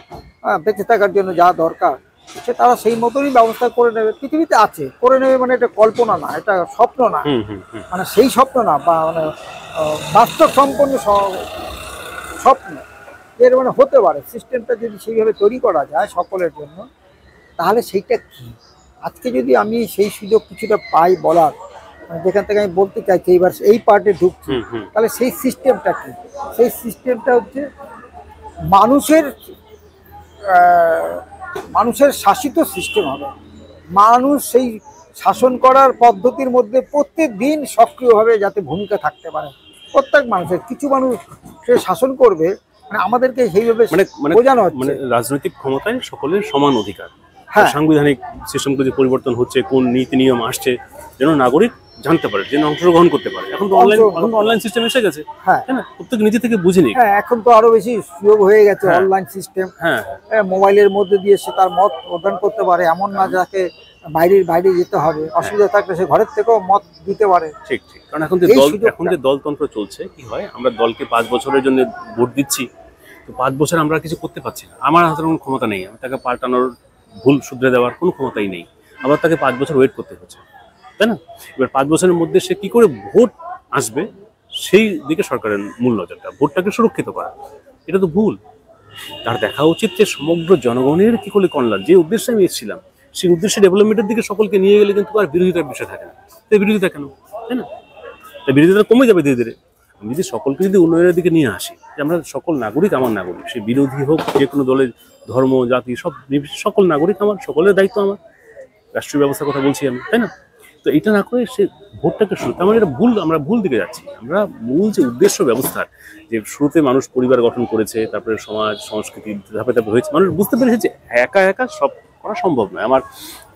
বেঁচে থাকার জন্য যা দরকার সে তারা সেই মতনই ব্যবস্থা করে নেবে, পৃথিবীতে আছে, করে নেবে, মানে এটা কল্পনা না, এটা স্বপ্ন না, মানে সেই স্বপ্ন না, বা মানে বাস্তব সম্পন্ন স্বপ্ন, এর মানে হতে পারে। সিস্টেমটা যদি সেইভাবে তৈরি করা যায় সকলের জন্য, তাহলে সেইটা কি, আজকে যদি আমি সেই সুযোগ কিছুটা পাই বলার, মানে যেখান থেকে আমি বলতে চাইছি এইবার এই পার্টে ঢুকছি, তাহলে সেই সিস্টেমটা কি, সেই সিস্টেমটা হচ্ছে মানুষের মানুষের শাসিত সিস্টেম হবে। মানুষ সেই শাসন করার পদ্ধতির মধ্যে প্রত্যেক দিন সক্রিয়ভাবে যাতে ভূমিকা থাকতে পারে, প্রত্যেক মানুষের, কিছু মানুষ সে শাসন করবে, মানে আমাদেরকে সেইভাবে বোঝানো হচ্ছে মানে রাজনৈতিক ক্ষমতায় সকলের সমান অধিকার, হ্যাঁ, সাংবিধানিক সিস্টেমগুলো যে পরিবর্তন হচ্ছে, কোন নীতি নিয়ম আসছে, যেন নাগরিক জানতে পারে, যেন অংশগ্রহণ করতে পারে। এখন তো অনলাইন সিস্টেম এসে গেছে, হ্যাঁ, তাই না? প্রত্যেক নিজে থেকে বুঝে নিক। হ্যাঁ, এখন তো আরো বেশি সুযোগ হয়ে গেছে, অনলাইন সিস্টেম, হ্যাঁ, মোবাইলের মধ্যে দিয়ে সে তার মত প্রদান করতে পারে, এমন না যাকে বাইরে যেতে হবে, অসুবিধা থাকলে সে ঘরের থেকেও মত দিতে পারে। ঠিক ঠিক, কারণ এখন যে দলতন্ত্র চলছে, কি হয়, আমরা দলকে 5 বছরের জন্য ভোট দিচ্ছি, তো 5 বছর আমরা কিছু করতে পারছি না, আমার হাতে কোনো ক্ষমতা নেই, আমি তাকে পাল্টানোর, ভুল শুধরে দেওয়ার কোনো ক্ষমতাই নেই, আবার তাকে 5 বছর ওয়েট করতে হচ্ছে, তাই না? এবার 5 বছরের মধ্যে সে কি করে ভোট আসবে, সেই দিকে সরকারের মূল নজরটা, ভোটটাকে সুরক্ষিত করা, এটা তো ভুল। তার দেখা উচিত যে সমগ্র জনগণের কি করে কল্যাণ, যে উদ্দেশ্যে আমি এসেছিলাম, সেই উদ্দেশ্যে ডেভেলপমেন্টের দিকে সকলকে নিয়ে গেলে কিন্তু আর বিরোধিতার বিষয় থাকে না। তাই বিরোধিতা কেন, তাই না? তাই বিরোধিতা কমে যাবে ধীরে ধীরে। আমি যদি সকলকে যদি উন্নয়নের দিকে নিয়ে আসি, যে আমরা সকল নাগরিক আমার নাগরিক, সে বিরোধী হোক, যে কোনো দলের, ধর্ম, জাতি, সব সকল নাগরিক আমার, সকলের দায়িত্ব আমার, রাষ্ট্রীয় ব্যবস্থার কথা বলছি আমি, তাই না? তো এটা না করে সে ভোটটাকে শুরু, তার মানে এটা ভুল, আমরা ভুল দিকে যাচ্ছি। আমরা মূল যে উদ্দেশ্য ব্যবস্থার, যে শুরুতে মানুষ পরিবার গঠন করেছে, তারপরে সমাজ সংস্কৃতি ধাপে ধাপে হয়েছে, মানুষ বুঝতে পেরেছে যে একা একা সব করা সম্ভব নয়। আমার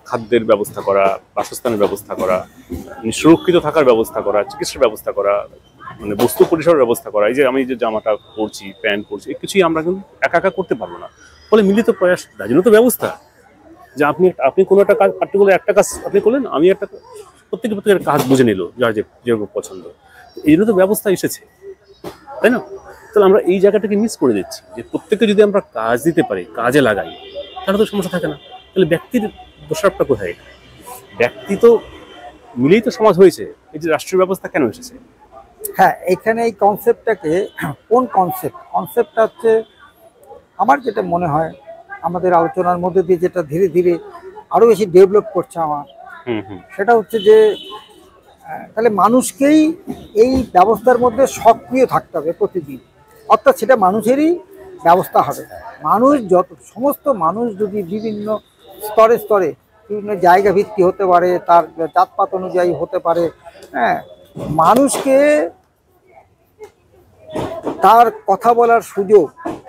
খাদ্যের ব্যবস্থা করা, বাসস্থানের ব্যবস্থা করা, সুরক্ষিত থাকার ব্যবস্থা করা, চিকিৎসার ব্যবস্থা করা, মানে বস্তু পরিষেবার ব্যবস্থা করা, এই যে আমি যে জামাটা পরছি, প্যান্ট পরছি, এই কিছুই আমরা কিন্তু একা একা করতে পারবো না। ফলে মিলিত প্রয়াস, তার জন্য তো ব্যবস্থা, যে আপনি কোনো একটা কাজ, পার্টিকুলার একটা কাজ আপনি করলেন, আমি একটা, প্রত্যেকের কাজ বুঝে নিল, যার যেরকম পছন্দ, এই জন্য তো ব্যবস্থা এসেছে, তাই না? তাহলে আমরা এই জায়গাটাকে মিস করে দিচ্ছি, যে প্রত্যেককে যদি আমরা কাজ দিতে পারি, কাজে লাগাই, তাহলে তো সমস্যা থাকে না। তাহলে ব্যক্তির দোষারোপটা কোথায়? ব্যক্তি তো মিলেই তো সমাজ হয়েছে, এই যে রাষ্ট্রীয় ব্যবস্থা কেন এসেছে? হ্যাঁ, এখানে এই কনসেপ্টটাকে, কোন কনসেপ্টটা হচ্ছে, আমার যেটা মনে হয় আমাদের আলোচনার মধ্যে দিয়ে যেটা ধীরে ধীরে আরো বেশি ডেভেলপ করছে আমার, সেটা হচ্ছে যে তাহলে মানুষকেই এই ব্যবস্থার মধ্যে সক্রিয় থাকতে হবে প্রতিদিন, অর্থাৎ সেটা মানুষেরই ব্যবস্থা হবে। মানুষ সমস্ত মানুষ যদি বিভিন্ন স্তরে স্তরে, বিভিন্ন জায়গা ভিত্তি হতে পারে, তার জাতপাত অনুযায়ী হতে পারে, হ্যাঁ, মানুষকে তার কথা বলার সুযোগ,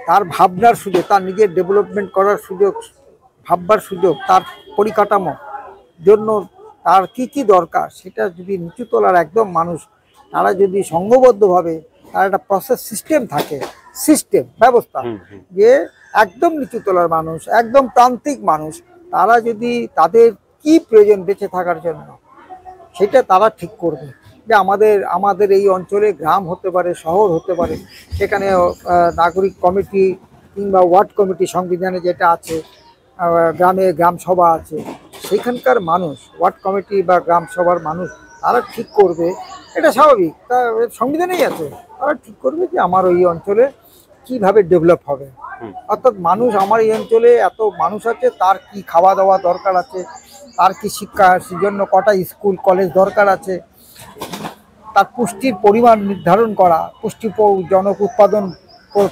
তার ভাবনার সুযোগ, তার নিজের ডেভেলপমেন্ট করার সুযোগ, ভাববার সুযোগ, তার পরিকাঠামো জন্য তার কি কি দরকার, সেটা যদি নিচু তলার একদম মানুষ, তারা যদি সংঘবদ্ধভাবে, তার একটা প্রসেস সিস্টেম থাকে, সিস্টেম ব্যবস্থা, যে একদম নিচু তলার মানুষ, একদম প্রান্তিক মানুষ, তারা যদি তাদের কি প্রয়োজন বেঁচে থাকার জন্য, সেটা তারা ঠিক করবে। যে আমাদের এই অঞ্চলে গ্রাম হতে পারে, শহর হতে পারে, সেখানে নাগরিক কমিটি কিংবা ওয়ার্ড কমিটি, সংবিধানে যেটা আছে, গ্রামে গ্রাম সভা আছে, সেখানকার মানুষ, ওয়ার্ড কমিটি বা গ্রাম সভার মানুষ, তারা ঠিক করবে, এটা স্বাভাবিক, তা সংবিধানেই আছে, তারা ঠিক করবে যে আমার ওই অঞ্চলে কিভাবে ডেভেলপ হবে। অর্থাৎ মানুষ, আমার এই অঞ্চলে এত মানুষ আছে, তার কি খাওয়া দাওয়া দরকার আছে, তার কি শিক্ষা, সেজন্য কটা স্কুল কলেজ দরকার আছে, তার পুষ্টির পরিমাণ নির্ধারণ করা, জনক উৎপাদন,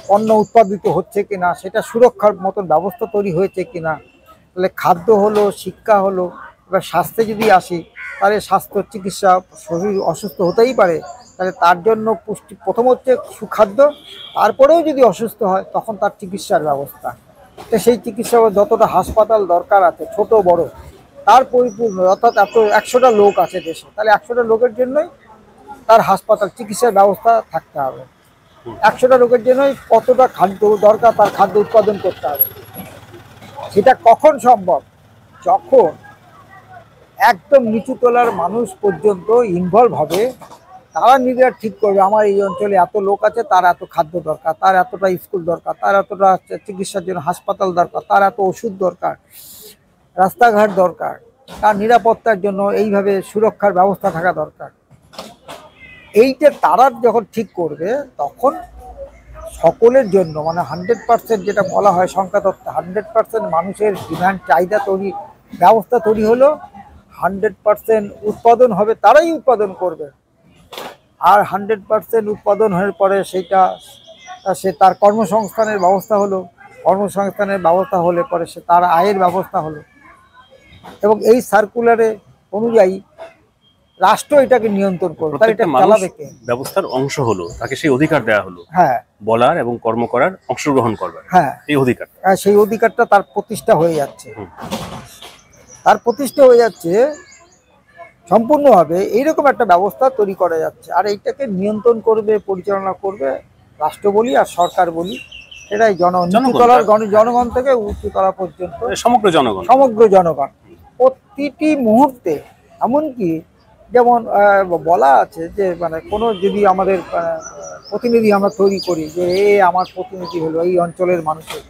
পণ্য উৎপাদিত হচ্ছে কিনা, সেটা সুরক্ষার মতন ব্যবস্থা তৈরি হয়েছে কিনা, তাহলে খাদ্য হলো, শিক্ষা হলো। এবার স্বাস্থ্যে যদি আসি, তাহলে স্বাস্থ্য চিকিৎসা, শরীর অসুস্থ হতেই পারে, তাহলে তার জন্য পুষ্টি, প্রথম হচ্ছে সুখাদ্য, তারপরেও যদি অসুস্থ হয় তখন তার চিকিৎসার ব্যবস্থা, তো সেই চিকিৎসা যতটা হাসপাতাল দরকার আছে ছোট বড়, তার পরিপূর্ণ, অর্থাৎ 100টা লোক আছে দেশে, তাহলে 100টা লোকের জন্যই তার হাসপাতাল, চিকিৎসার ব্যবস্থা থাকতে হবে। 100টা লোকের জন্যই কতটা খাদ্য দরকার, তার খাদ্য উৎপাদন করতে হবে। সেটা কখন সম্ভব? যখন একদম নিচু তলার মানুষ পর্যন্ত ইনভলভ হবে, তারা নিজেরা ঠিক করবে আমার এই অঞ্চলে এত লোক আছে, তার এত খাদ্য দরকার, তার এতটা স্কুল দরকার, তার এতটা চিকিৎসার জন্য হাসপাতাল দরকার, তার এত ওষুধ দরকার, রাস্তাঘাট দরকার, তার নিরাপত্তার জন্য এইভাবে সুরক্ষার ব্যবস্থা থাকা দরকার। এইটা তারা যখন ঠিক করবে তখন সকলের জন্য মানে 100% যেটা বলা হয় সংখ্যা তত্ত্ব, 100% মানুষের ডিমান্ড চাহিদা তৈরি ব্যবস্থা তৈরি হলো, 100% উৎপাদন হবে, তারাই উৎপাদন করবে। আর 100% উৎপাদন হওয়ার পরে সেইটা সে তার কর্মসংস্থানের ব্যবস্থা হলো, কর্মসংস্থানের ব্যবস্থা হলে পরে সে তার আয়ের ব্যবস্থা হলো, এবং এই সার্কুলারে অনুযায়ী রাষ্ট্র এটাকে নিয়ন্ত্রণ করবে, তার এটা প্রত্যেকটা মানুষ চালাবে কে? ব্যবস্থার অংশ হলো, তাকে সেই অধিকার দেওয়া হলো হ্যাঁ বলার এবং কর্ম করার, অংশগ্রহণ করবার, হ্যাঁ, এই অধিকার। সেই অধিকারটা তার প্রতিষ্ঠা হয়ে যাচ্ছে, হুম। তার প্রতিষ্ঠা হয়ে যাচ্ছে সম্পূর্ণভাবে। এইরকম একটা ব্যবস্থা তৈরি করা যাচ্ছে, আর এইটাকে নিয়ন্ত্রণ করবে, পরিচালনা করবে রাষ্ট্র বলি আর সরকার বলি, এটাই নিচুতলার জনগণ থেকে উচ্চতলা পর্যন্ত সমগ্র জনগণ, সমগ্র জনগণ প্রতিটি মুহূর্তে। এমনকি যেমন বলা আছে যে মানে কোনো যদি আমাদের প্রতিনিধি আমরা তৈরি করি, যে এ আমার প্রতিনিধি হলো এই অঞ্চলের মানুষের,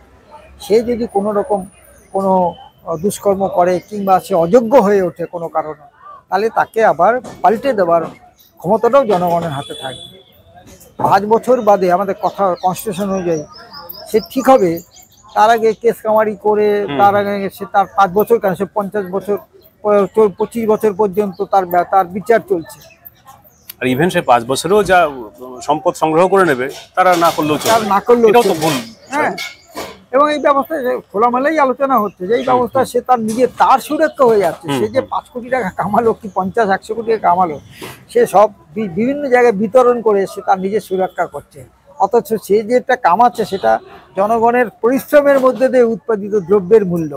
সে যদি কোনো রকম কোনো দুষ্কর্ম করে কিংবা সে অযোগ্য হয়ে ওঠে কোনো কারণে, তাহলে তাকে আবার পাল্টে দেওয়ার ক্ষমতাটাও জনগণের হাতে থাকবে। 5 বছর বাদে আমাদের কথা কনস্টিটিউশন অনুযায়ী সে ঠিক হবে, তার আগে কেস কামারি করে তার আগে সে তার 5 বছর কেন, সে 50 বছর 25 বছর পর্যন্ত তার বিচার চলছে। আর ইভেন সে 5 বছরেও যা সম্পদ সংগ্রহ করে নেবে তারা না করলেও চলবে, না করলেও এটাও তো ভুল। হ্যাঁ, এবং এই ব্যবস্থায় খোলামেলাই আলোচনা হচ্ছে যে এই ব্যবস্থা সে তার নিজের তার সুরক্ষা হয়ে যাচ্ছে। সে যে 5 কোটি টাকা কামালো কি 50-100 কোটি টাকা কামালো, সে সব বিভিন্ন জায়গায় বিতরণ করে সে তার নিজের সুরক্ষা করছে, অথচ সে যেটা কামাচ্ছে সেটা জনগণের পরিশ্রমের মধ্যে দিয়ে উৎপাদিত দ্রব্যের মূল্য।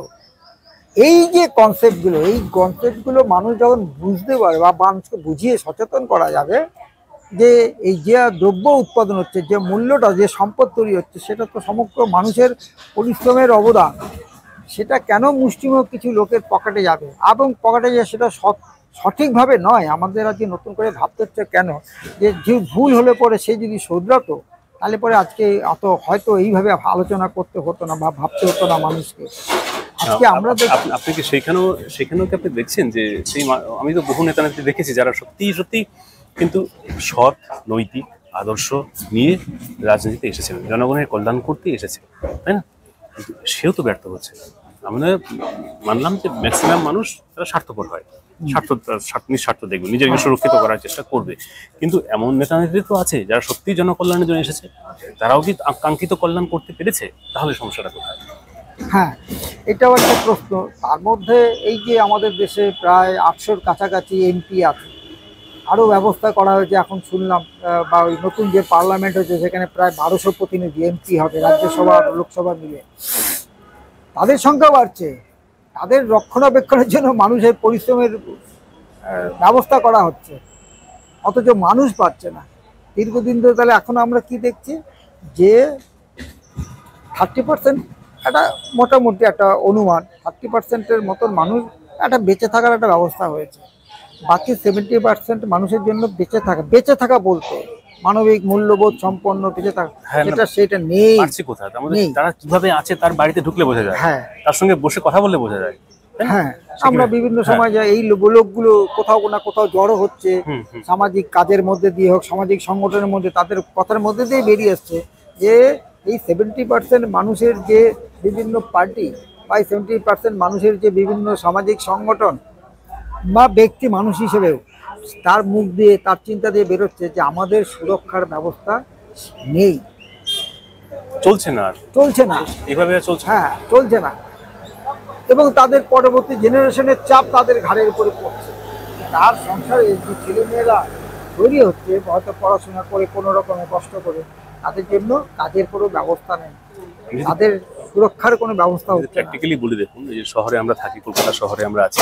এই যে কনসেপ্টগুলো, এই কনসেপ্টগুলো মানুষ যখন বুঝতে পারে বা মানুষকে বুঝিয়ে সচেতন করা যাবে যে এই যে দ্রব্য উৎপাদন হচ্ছে, যে মূল্যটা, যে সম্পদ তৈরি হচ্ছে, সেটা তো সমগ্র মানুষের পরিশ্রমের অবদান, সেটা কেন মুষ্টিমেয় কিছু লোকের পকেটে যাবে, এবং পকেটে যে সেটা সঠিকভাবে নয়। আমাদের আজকে নতুন করে ভাবতে হচ্ছে কেন, যে ভুল হলে পরে সে যদি শুধরাতো, তাহলে পরে আজকে অত হয়তো এইভাবে আলোচনা করতে হতো না বা ভাবতে হতো না মানুষকে। আজকে আমরা আপনি কি সেখানেও কি আপনি দেখছেন যে সেই আমি তো বহু নেতা নেত্রী দেখেছি যারা সত্যি সত্যি কিন্তু সৎ নৈতিক আদর্শ নিয়ে রাজনীতিতে এসেছেন, জনগণের কল্যাণ করতে এসেছে, তাই না? কিন্তু সেও তো ব্যর্থ হচ্ছে। আমরা মানলাম যে ম্যাক্সিমাম মানুষ তারা স্বার্থপর হয়, নিঃস্বার্থ দেখবে, নিজেকে সুরক্ষিত করার চেষ্টা করবে, কিন্তু এমন নেতা নেতৃত্ব আছে যারা সত্যি জনকল্যাণের জন্য এসেছে, তারাও কি কাঙ্ক্ষিত কল্যাণ করতে পেরেছে? তাহলে সমস্যাটা কোথায়? হ্যাঁ, এটাও একটা প্রশ্ন। তার মধ্যে এই যে আমাদের দেশে প্রায় 800-র কাছাকাছি এমপি আছে, আরও ব্যবস্থা করা হয়েছে, এখন শুনলাম বা ওই নতুন যে পার্লামেন্ট হয়েছে সেখানে প্রায় 1200 প্রতিনিধি এমপি হবে, রাজ্যসভা লোকসভা মিলে। তাদের সংখ্যা বাড়ছে, তাদের রক্ষণাবেক্ষণের জন্য মানুষের পরিশ্রমের ব্যবস্থা করা হচ্ছে, অথচ মানুষ পাচ্ছে না দীর্ঘদিন ধরে। তাহলে এখন আমরা কি দেখছি যে 30% একটা মোটামুটি একটা অনুমান, 30%-এর মতন মানুষ একটা বেঁচে থাকার একটা ব্যবস্থা হয়েছে। বাকি 70% মানুষের জন্য বেঁচে থাকা বলতে মানবিক মূল্যবোধ সম্পন্ন বেঁচে থাকা, সেটা নেই। কোথায় তারা কিভাবে আছে তার বাড়িতে ঢুকলে বোঝা যায়, হ্যাঁ, তার সঙ্গে বসে কথা বললে বোঝা যায়। হ্যাঁ, আমরা বিভিন্ন সময় যাই, এই লোকগুলো কোথাও না কোথাও জড়ো হচ্ছে, সামাজিক কাজের মধ্যে দিয়ে হোক, সামাজিক সংগঠনের মধ্যে, তাদের কথার মধ্যে দিয়ে বেরিয়ে আসছে যে এই 70% মানুষের যে বিভিন্ন পার্টি বা 70% মানুষের যে বিভিন্ন সামাজিক সংগঠন বা ব্যক্তি মানুষ হিসেবেও তার মুখ দিয়ে, তার চিন্তা দিয়ে বেরোচ্ছে যে আমাদের সুরক্ষার ব্যবস্থা নেই, চলছে না এইভাবে চলছে। হ্যাঁ, চলছে না, এবং তাদের পরবর্তী জেনারেশনের চাপ তাদের ঘাড়ের উপরে পড়ছে। তার সংসারে যে ছেলেমেয়েরা তৈরি হচ্ছে হয়তো পড়াশোনা করে কোনো রকমের কষ্ট করে, তাদের জন্য কাজের কোনো ব্যবস্থা নেই, তাদের সুরক্ষার কোনো ব্যবস্থা হচ্ছে না। প্র্যাকটিক্যালি বলে দেখুন, এই যে শহরে আমরা থাকি, কলকাতা শহরে আমরা আছি,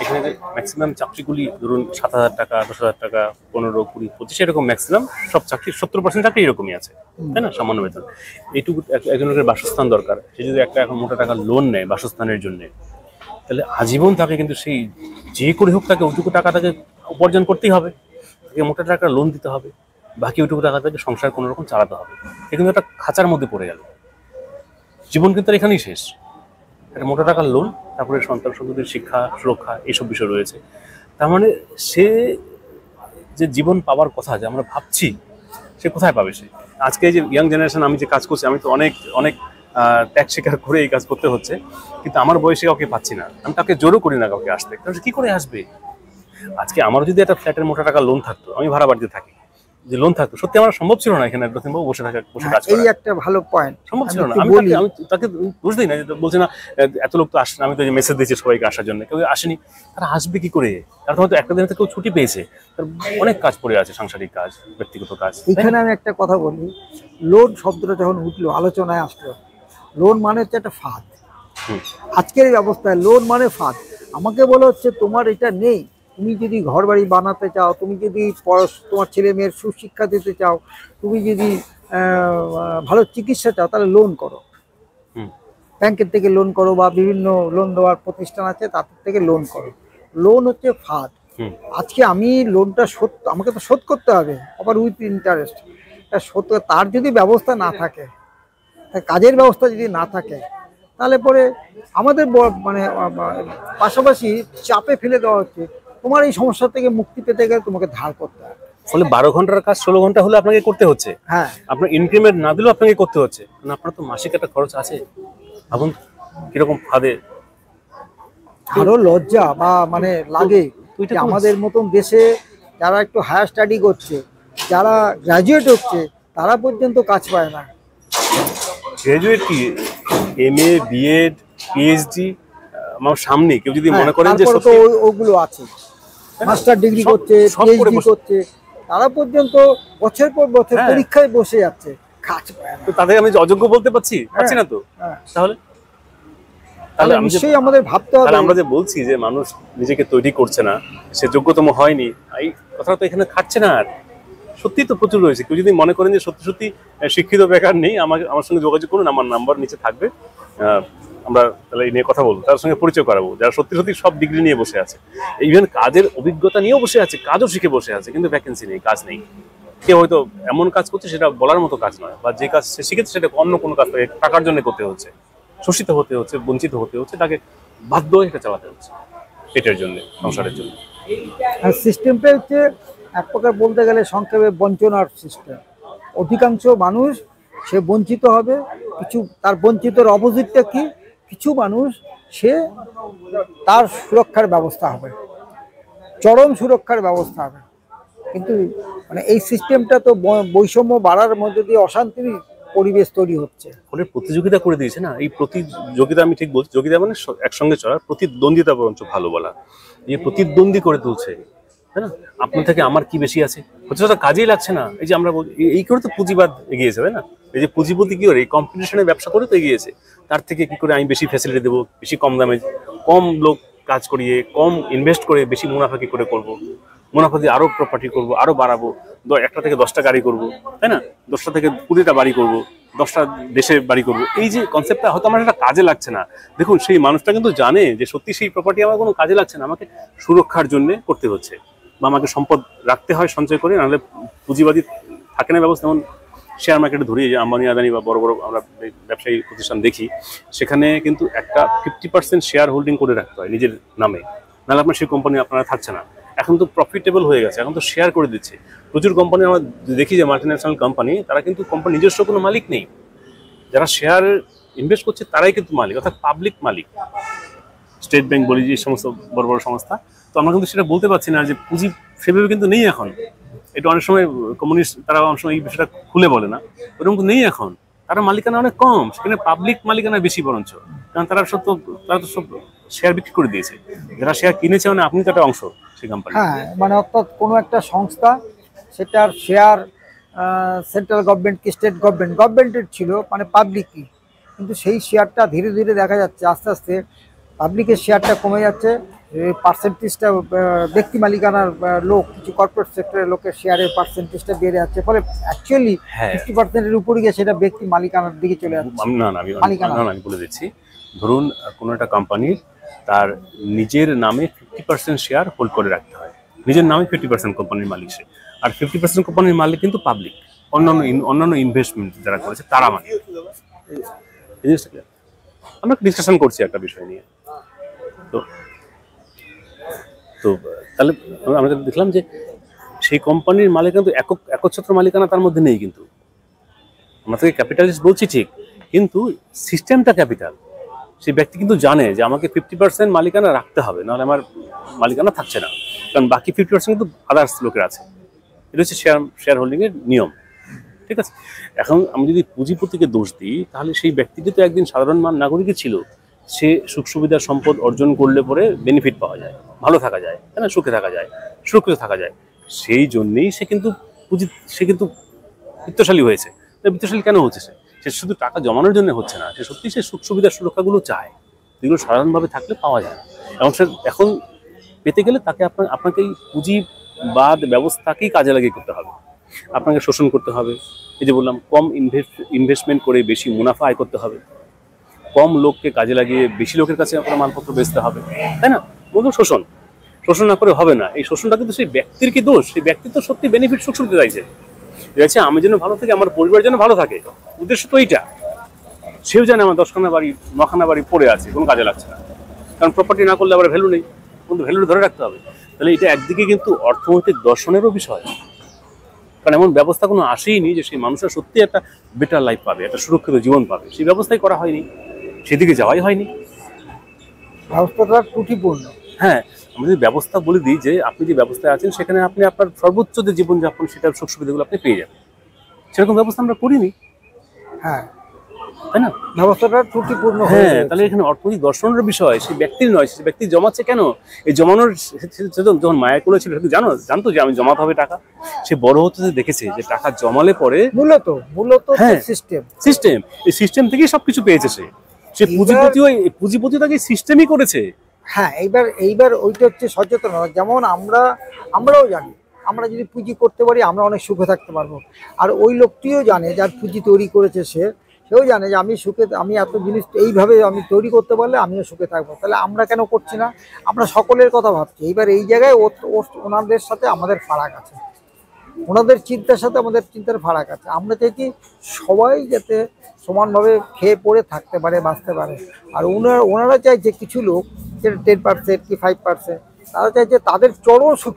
এখানে ম্যাক্সিমাম চাকরিগুলি ধরুন 7,000 টাকা, 10,000 টাকা, 15, 20, 25 এরকম ম্যাক্সিমাম সব চাকরি, 70% চাকরি এরকমই আছে, তাই না? সামান্য বেতন। এইটুকু একজনের বাসস্থান দরকার, সে যদি একটা এখন মোটা টাকা লোন নেয় বাসস্থানের জন্য, তাহলে আজীবন তাকে কিন্তু সেই যে করে হোক তাকে ওইটুকু টাকা তাকে উপার্জন করতেই হবে, তাকে মোটা টাকা লোন দিতে হবে, বাকি ওইটুকু টাকা তাকে সংসার কোনো রকম চালাতে হবে। সে কিন্তু একটা খাঁচার মধ্যে পড়ে গেল, জীবন কিন্তু এখানেই শেষ। একটা মোটা টাকার লোন, তারপরে সন্তান সন্ততির শিক্ষা সুরক্ষা এইসব বিষয় রয়েছে। তার মানে সে যে জীবন পাওয়ার কথা যে আমরা ভাবছি, সে কোথায় পাবে? সে আজকে এই যে ইয়াং জেনারেশন, আমি যে কাজ করছি, আমি তো অনেক অনেক ত্যাগ স্বীকার করে এই কাজ করতে হচ্ছে, কিন্তু আমার বয়সে কাউকে পাচ্ছি না। আমি তাকে জোরও করি না কাউকে আসতে, কারণ কি করে আসবে? আজকে আমারও যদি একটা ফ্ল্যাটের মোটা টাকা লোন থাকতো, আমি ভাড়া বাড়িতে থাকি, যে লোন থাকতো, সত্যি আমার সম্ভব ছিল না এখানে রতিনবাবু বসে কাজ এই করা। একটা ভালো পয়েন্ট, সম্ভব ছিল না। আমি তাকে দোষ দিই না, বলছি না এত লোক তো আসছে না, আমি তো মেসেজ দিয়েছি সবাইকে আসার জন্য, কেউ আসেনি। তারা আসবে কি করে? তারা হয়তো একটা দিন কেউ ছুটি পেয়েছে, তার অনেক কাজ পড়ে আছে, সাংসারিক কাজ, ব্যক্তিগত কাজ। এখানে আমি একটা কথা বলি, লোন শব্দটা যখন উঠলো, আলোচনায় আসলো, লোন মানে হচ্ছে একটা ফাঁদ। আজকের এই অবস্থায় লোন মানে ফাঁদ। আমাকে বলা হচ্ছে তোমার এটা নেই, তুমি যদি ঘর বাড়ি বানাতে চাও, তুমি যদি তোমার ছেলে মেয়ের সুশিক্ষা দিতে চাও, তুমি যদি ভালো চিকিৎসা চাও, তাহলে লোন করো, ব্যাংকের থেকে লোন করো, বা বিভিন্ন লোন দেওয়ার প্রতিষ্ঠান আছে তাদের থেকে লোন করো। লোন হচ্ছে ফাঁদ। আজকে আমি লোনটা আমাকে তো শোধ করতে হবে, আবার উইথ ইন্টারেস্ট। শোধ, তার যদি ব্যবস্থা না থাকে, কাজের ব্যবস্থা যদি না থাকে, তাহলে পরে আমাদের মানে পাশাপাশি চাপে ফেলে দেওয়া হচ্ছে, তোমার এই সমস্যা থেকে মুক্তি পেতে গেলে তোমাকে ধার করতে হবে। ফলে 12 ঘন্টার কাজ 16 ঘন্টা হলে আপনাকে করতে হচ্ছে। হ্যাঁ, আপনার ইনক্রিমেন্ট না দিলেও আপনাকে করতে হচ্ছে, কারণ আপনার তো মাসিক একটা খরচ আছে। এখন কিরকম ফাঁদে আরো লজ্জা বা মানে লাগে যে আমাদের মতন দেশে যারা একটু হায়ার স্টাডি করছে, যারা গ্রাজুয়েট হচ্ছে, তারা পর্যন্ত কাজ পায় না। গ্রাজুয়েট কি, MA BEd PhD আমার সামনে, কেউ যদি মনে করেন যে তো ওগুলো আছে, মাস্টার ডিগ্রি করছে, PhD করছে, তারা পর্যন্ত বছর পর বছর পরীক্ষায় বসে যাচ্ছে, কাজ পায় না। তো তাদের আমি অযোগ্য বলতে পারছি না তো? তাহলে নিশ্চয়ই আমাদের ভাবতে হবে। আমরা যে বলছি যে মানুষ নিজেকে তৈরি করছে না, সে যোগ্যতম হয়নি, এই কথাটা তো এখানে খাচ্ছে না। আর সত্যি তো প্রচুর রয়েছে। কেউ যদি মনে করেন যে সত্যি সত্যি শিক্ষিত বেকার নেই, আমার সঙ্গে যোগাযোগ করুন, আমার নাম্বার নিচে থাকবে, আমরা তাহলে এই নিয়ে কথা বলবো, তার সঙ্গে পরিচয় করাবো, যারা সত্যি সত্যি সব ডিগ্রি নিয়ে বসে আছে, ইভেন কাজের অভিজ্ঞতা নিয়েও বসে আছে, কাজও শিখে বসে আছে, কিন্তু ভ্যাকেন্সি নেই, কাজ নেই। কেউ হয়তো এমন কাজ করছে সেটা বলার মতো কাজ নয়, বা যে কাজ সে শিখেছে সেটা অন্য কোনো কাজ থেকে টাকার জন্য করতে হচ্ছে, শোষিত হতে হচ্ছে, বঞ্চিত হতে হচ্ছে, তাকে বাধ্য হয়ে এটা চালাতে হচ্ছে পেটের জন্য, সংসারের জন্য। সিস্টেমটা হচ্ছে এক প্রকার বলতে গেলে সংক্ষেপে বঞ্চনার সিস্টেম। অধিকাংশ মানুষ সে বঞ্চিত হবে, কিছু তার বঞ্চিতের অপোজিটটা কি, কিছু মানুষ সে তার সুরক্ষার ব্যবস্থা হবে, চরম সুরক্ষার ব্যবস্থা হবে। কিন্তু মানে এই সিস্টেমটা তো বৈষম্য বাড়ার মধ্যে দিয়ে অশান্তির পরিবেশ তৈরি হচ্ছে। ফলে প্রতিযোগিতা করে দিয়েছে না, এই প্রতিযোগিতা, আমি ঠিক বলছি, যোগিতা মানে একসঙ্গে চলা, প্রতিদ্বন্দ্বিতা বরঞ্চ ভালো বলা, এই প্রতিদ্বন্দ্বী করে তুলছে, তাই না? আপনার থেকে আমার কি বেশি আছে, হচ্ছে সেটা কাজেই লাগছে না। এই যে আমরা এই করে তো পুঁজিবাদ এগিয়েছে, তাই না? এই যে পুঁজিপতি কি করে এই কম্পিটিশনে ব্যবসা করে তো এগিয়েছে, তার থেকে কি করে আমি বেশি ফ্যাসিলিটি দেবো, বেশি কম দামে, কম লোক কাজ করিয়ে, কম ইনভেস্ট করে বেশি মুনাফা কি করে করবো, মুনাফা দিয়ে আরো প্রপার্টি করবো, আরো বাড়াবো, 1টা থেকে 10টা গাড়ি করবো, তাই না? 10টা থেকে 20টা বাড়ি করবো, 10টা দেশে বাড়ি করবো। এই যে কনসেপ্টটা হয়তো আমার একটা কাজে লাগছে না। দেখুন, সেই মানুষটা কিন্তু জানে যে সত্যি সেই প্রপার্টি আমার কোনো কাজে লাগছে না, আমাকে সুরক্ষার জন্য করতে হচ্ছে, বা আমাকে সম্পদ রাখতে হয় সঞ্চয় করে, নাহলে পুঁজিবাদী থাকে না ব্যবস্থা। যেমন শেয়ার মার্কেটে ধরি, যে আম্বানি আদানি বা বড় বড় আমরা ব্যবসায়ী প্রতিষ্ঠান দেখি, সেখানে কিন্তু একটা 50% শেয়ার হোল্ডিং করে রাখতে হয় নিজের নামে, নাহলে আপনার সেই কোম্পানি আপনারা থাকছে না। এখন তো প্রফিটেবল হয়ে গেছে, এখন তো শেয়ার করে দিচ্ছে প্রচুর কোম্পানি। আমরা দেখি যে মাল্টিন্যাশনাল কোম্পানি, তারা কিন্তু কোম্পানি নিজস্ব কোনো মালিক নেই, যারা শেয়ার ইনভেস্ট করছে তারাই কিন্তু মালিক, অর্থাৎ পাবলিক মালিক। স্টেট ব্যাংক বলি, যে সমস্ত বড় বড় সংস্থা, তো আমরা কিন্তু সেটা বলতে পারছি না যে পুঁজি সেভাবে কিন্তু নেই এখন। এটা অনেক সময় কমিউনিস্ট তারা অনেক সময় এই বিষয়টা খুলে বলে না, ওরকম নেই এখন। তারা মালিকানা অনেক কম, সেখানে পাবলিক মালিকানা বেশি বরঞ্চ, কারণ তারা তো সব শেয়ার বিক্রি করে দিয়েছে। যারা শেয়ার কিনেছে মানে আপনি তো একটা অংশ সেই কোম্পানি। হ্যাঁ, মানে অর্থাৎ কোনো একটা সংস্থা, সেটার শেয়ার সেন্ট্রাল গভর্নমেন্ট কি স্টেট গভর্নমেন্টের ছিল, মানে পাবলিকই, কিন্তু সেই শেয়ারটা ধীরে ধীরে দেখা যাচ্ছে আস্তে আস্তে পাবলিকের শেয়ারটা কমে যাচ্ছে, পার্সেন্টেজটা ব্যক্তি মালিকানার লোক, কিছু কর্পোরেট সেক্টরের লোকের শেয়ারের পার্সেন্টেজটা বেড়ে যাচ্ছে, ফলে অ্যাকচুয়ালি 50%-এর উপরে গিয়ে সেটা ব্যক্তি মালিকানার দিকে চলে যাচ্ছে। আমি বলে দিচ্ছি, ধরুন কোনো একটা কোম্পানির তার নিজের নামে 50% শেয়ার হোল্ড করে রাখতে হয়, নিজের নামে 50% কোম্পানির মালিক সে, আর 50% কোম্পানির মালিক কিন্তু পাবলিক, অন্যান্য ইনভেস্টমেন্ট যারা করেছে তারা মানে। এই জিনিসটা আমরা ডিসকাশন করছি একটা বিষয় নিয়ে। তো তো তাহলে আমরা দেখলাম যে সেই কোম্পানির মালিকানা তো একচ্ছত্র মালিকানা তার মধ্যে নেই, কিন্তু আমরা তাকে ক্যাপিটালিস্ট বলছি ঠিক, কিন্তু সিস্টেমটা ক্যাপিটাল। সেই ব্যক্তি কিন্তু জানে যে আমাকে 50% মালিকানা রাখতে হবে, নাহলে আমার মালিকানা থাকছে না, কারণ বাকি 50% কিন্তু আদার্স লোকের আছে। এটা হচ্ছে শেয়ার হোল্ডিং এর নিয়ম, ঠিক আছে। এখন আমি যদি পুঁজিপতিকে দোষ দিই, তাহলে সেই ব্যক্তিটি তো একদিন সাধারণ নাগরিকই ছিল। সে সুখ সুবিধা সম্পদ অর্জন করলে পরে বেনিফিট পাওয়া যায়, ভালো থাকা যায়, তাই না, সুখে থাকা যায়, সুরক্ষিত থাকা যায়। সেই জন্যেই সে কিন্তু বিত্তশালী হয়েছে। বিত্তশালী কেন হচ্ছে? সে শুধু টাকা জমানোর জন্য হচ্ছে না, সে সত্যি সে সুখ সুবিধার সুরক্ষাগুলো চায়, যেগুলো সাধারণভাবে থাকলে পাওয়া যায় না। এখন পেতে গেলে তাকে আপনাকে এই পুঁজিবাদ ব্যবস্থাকেই কাজে লাগিয়ে করতে হবে। আপনাকে শোষণ করতে হবে, এই যে বললাম, কম ইনভেস্টমেন্ট করে বেশি মুনাফা আয় করতে হবে, কম লোককে কাজে লাগিয়ে বেশি লোকের কাছে আপনার মালপত্র বেচতে হবে, তাই না? বলুন শোষণ না করে হবে না। এই শোষণটা কিন্তু সেই ব্যক্তির কি দোষ? সেই ব্যক্তি তো সত্যি বেনিফিট সুখ সুবিধা চাইছে, আমি যেন ভালো থাকি, আমার পরিবার যেন ভালো থাকে, উদ্দেশ্য তো এইটা। সেও জানে আমার 10খানা বাড়ি 9খানা বাড়ি পড়ে আছে, কোনো কাজে লাগছে না, কারণ প্রপার্টি না করলে আবার ভ্যালু নেই, কিন্তু ভ্যালুটা ধরে রাখতে হবে। তাহলে এটা একদিকে কিন্তু অর্থনৈতিক দর্শনেরও বিষয়, কারণ এমন ব্যবস্থা কোনো আসেইনি যে সেই মানুষের সত্যি একটা বেটার লাইফ পাবে, একটা সুরক্ষিত জীবন পাবে, সেই ব্যবস্থাই করা হয়নি, সেদিকে যাওয়াই হয়নি। ব্যবস্থাটা ত্রুটিপূর্ণ। হ্যাঁ, আমি যদি ব্যবস্থা বলে দিই যে আপনি যে ব্যবস্থায় আছেন সেখানে আপনি আপনার সর্বোচ্চ যে জীবনযাপন, সেটার সুখ সুবিধাগুলো আপনি পেয়ে যাবেন, সেরকম ব্যবস্থা আমরা করিনি, হ্যাঁ, তাই না? ব্যবস্থাটা ত্রুটিপূর্ণ। হ্যাঁ, তাহলে এখানে অর্থনৈতিক দর্শনের বিষয়, সেই ব্যক্তির নয়। সেই ব্যক্তি জমাচ্ছে কেন? এই জমানোর যখন মায়া করেছিল, জানতো যে আমি জমাতে হবে টাকা। সে বড় হতে দেখেছে যে টাকা জমালে পরে মূলত হ্যাঁ সিস্টেম, এই সিস্টেম থেকেই সবকিছু পেয়েছে। সে পুঁজিপতি তাকে সিস্টেমই করেছে। হ্যাঁ, এইবার ওইটা হচ্ছে সচেতনতা। যেমন আমরাও জানি, আমরা যদি পুঁজি করতে পারি আমরা অনেক সুখে থাকতে পারবো। আর ওই লোকটিও জানে, যার পুঁজি তৈরি করেছে সেও জানে যে আমি এত জিনিস এইভাবে আমি তৈরি করতে পারলে আমিও সুখে থাকবো। তাহলে আমরা কেন করছি না? আমরা সকলের কথা ভাবছি। এইবার এই জায়গায় ওনাদের সাথে আমাদের ফারাক আছে, ওনাদের চিন্তার সাথে আমাদের চিন্তার ফারাক আছে। আমরা চাইছি সবাই যাতে সমানভাবে খেয়ে পড়ে থাকতে পারে, বাঁচতে পারে। আর ওনারা চাইছে কিছু লোক, যেটা 10% কি 5%, তারা চাইছে তাদের চরম সুখ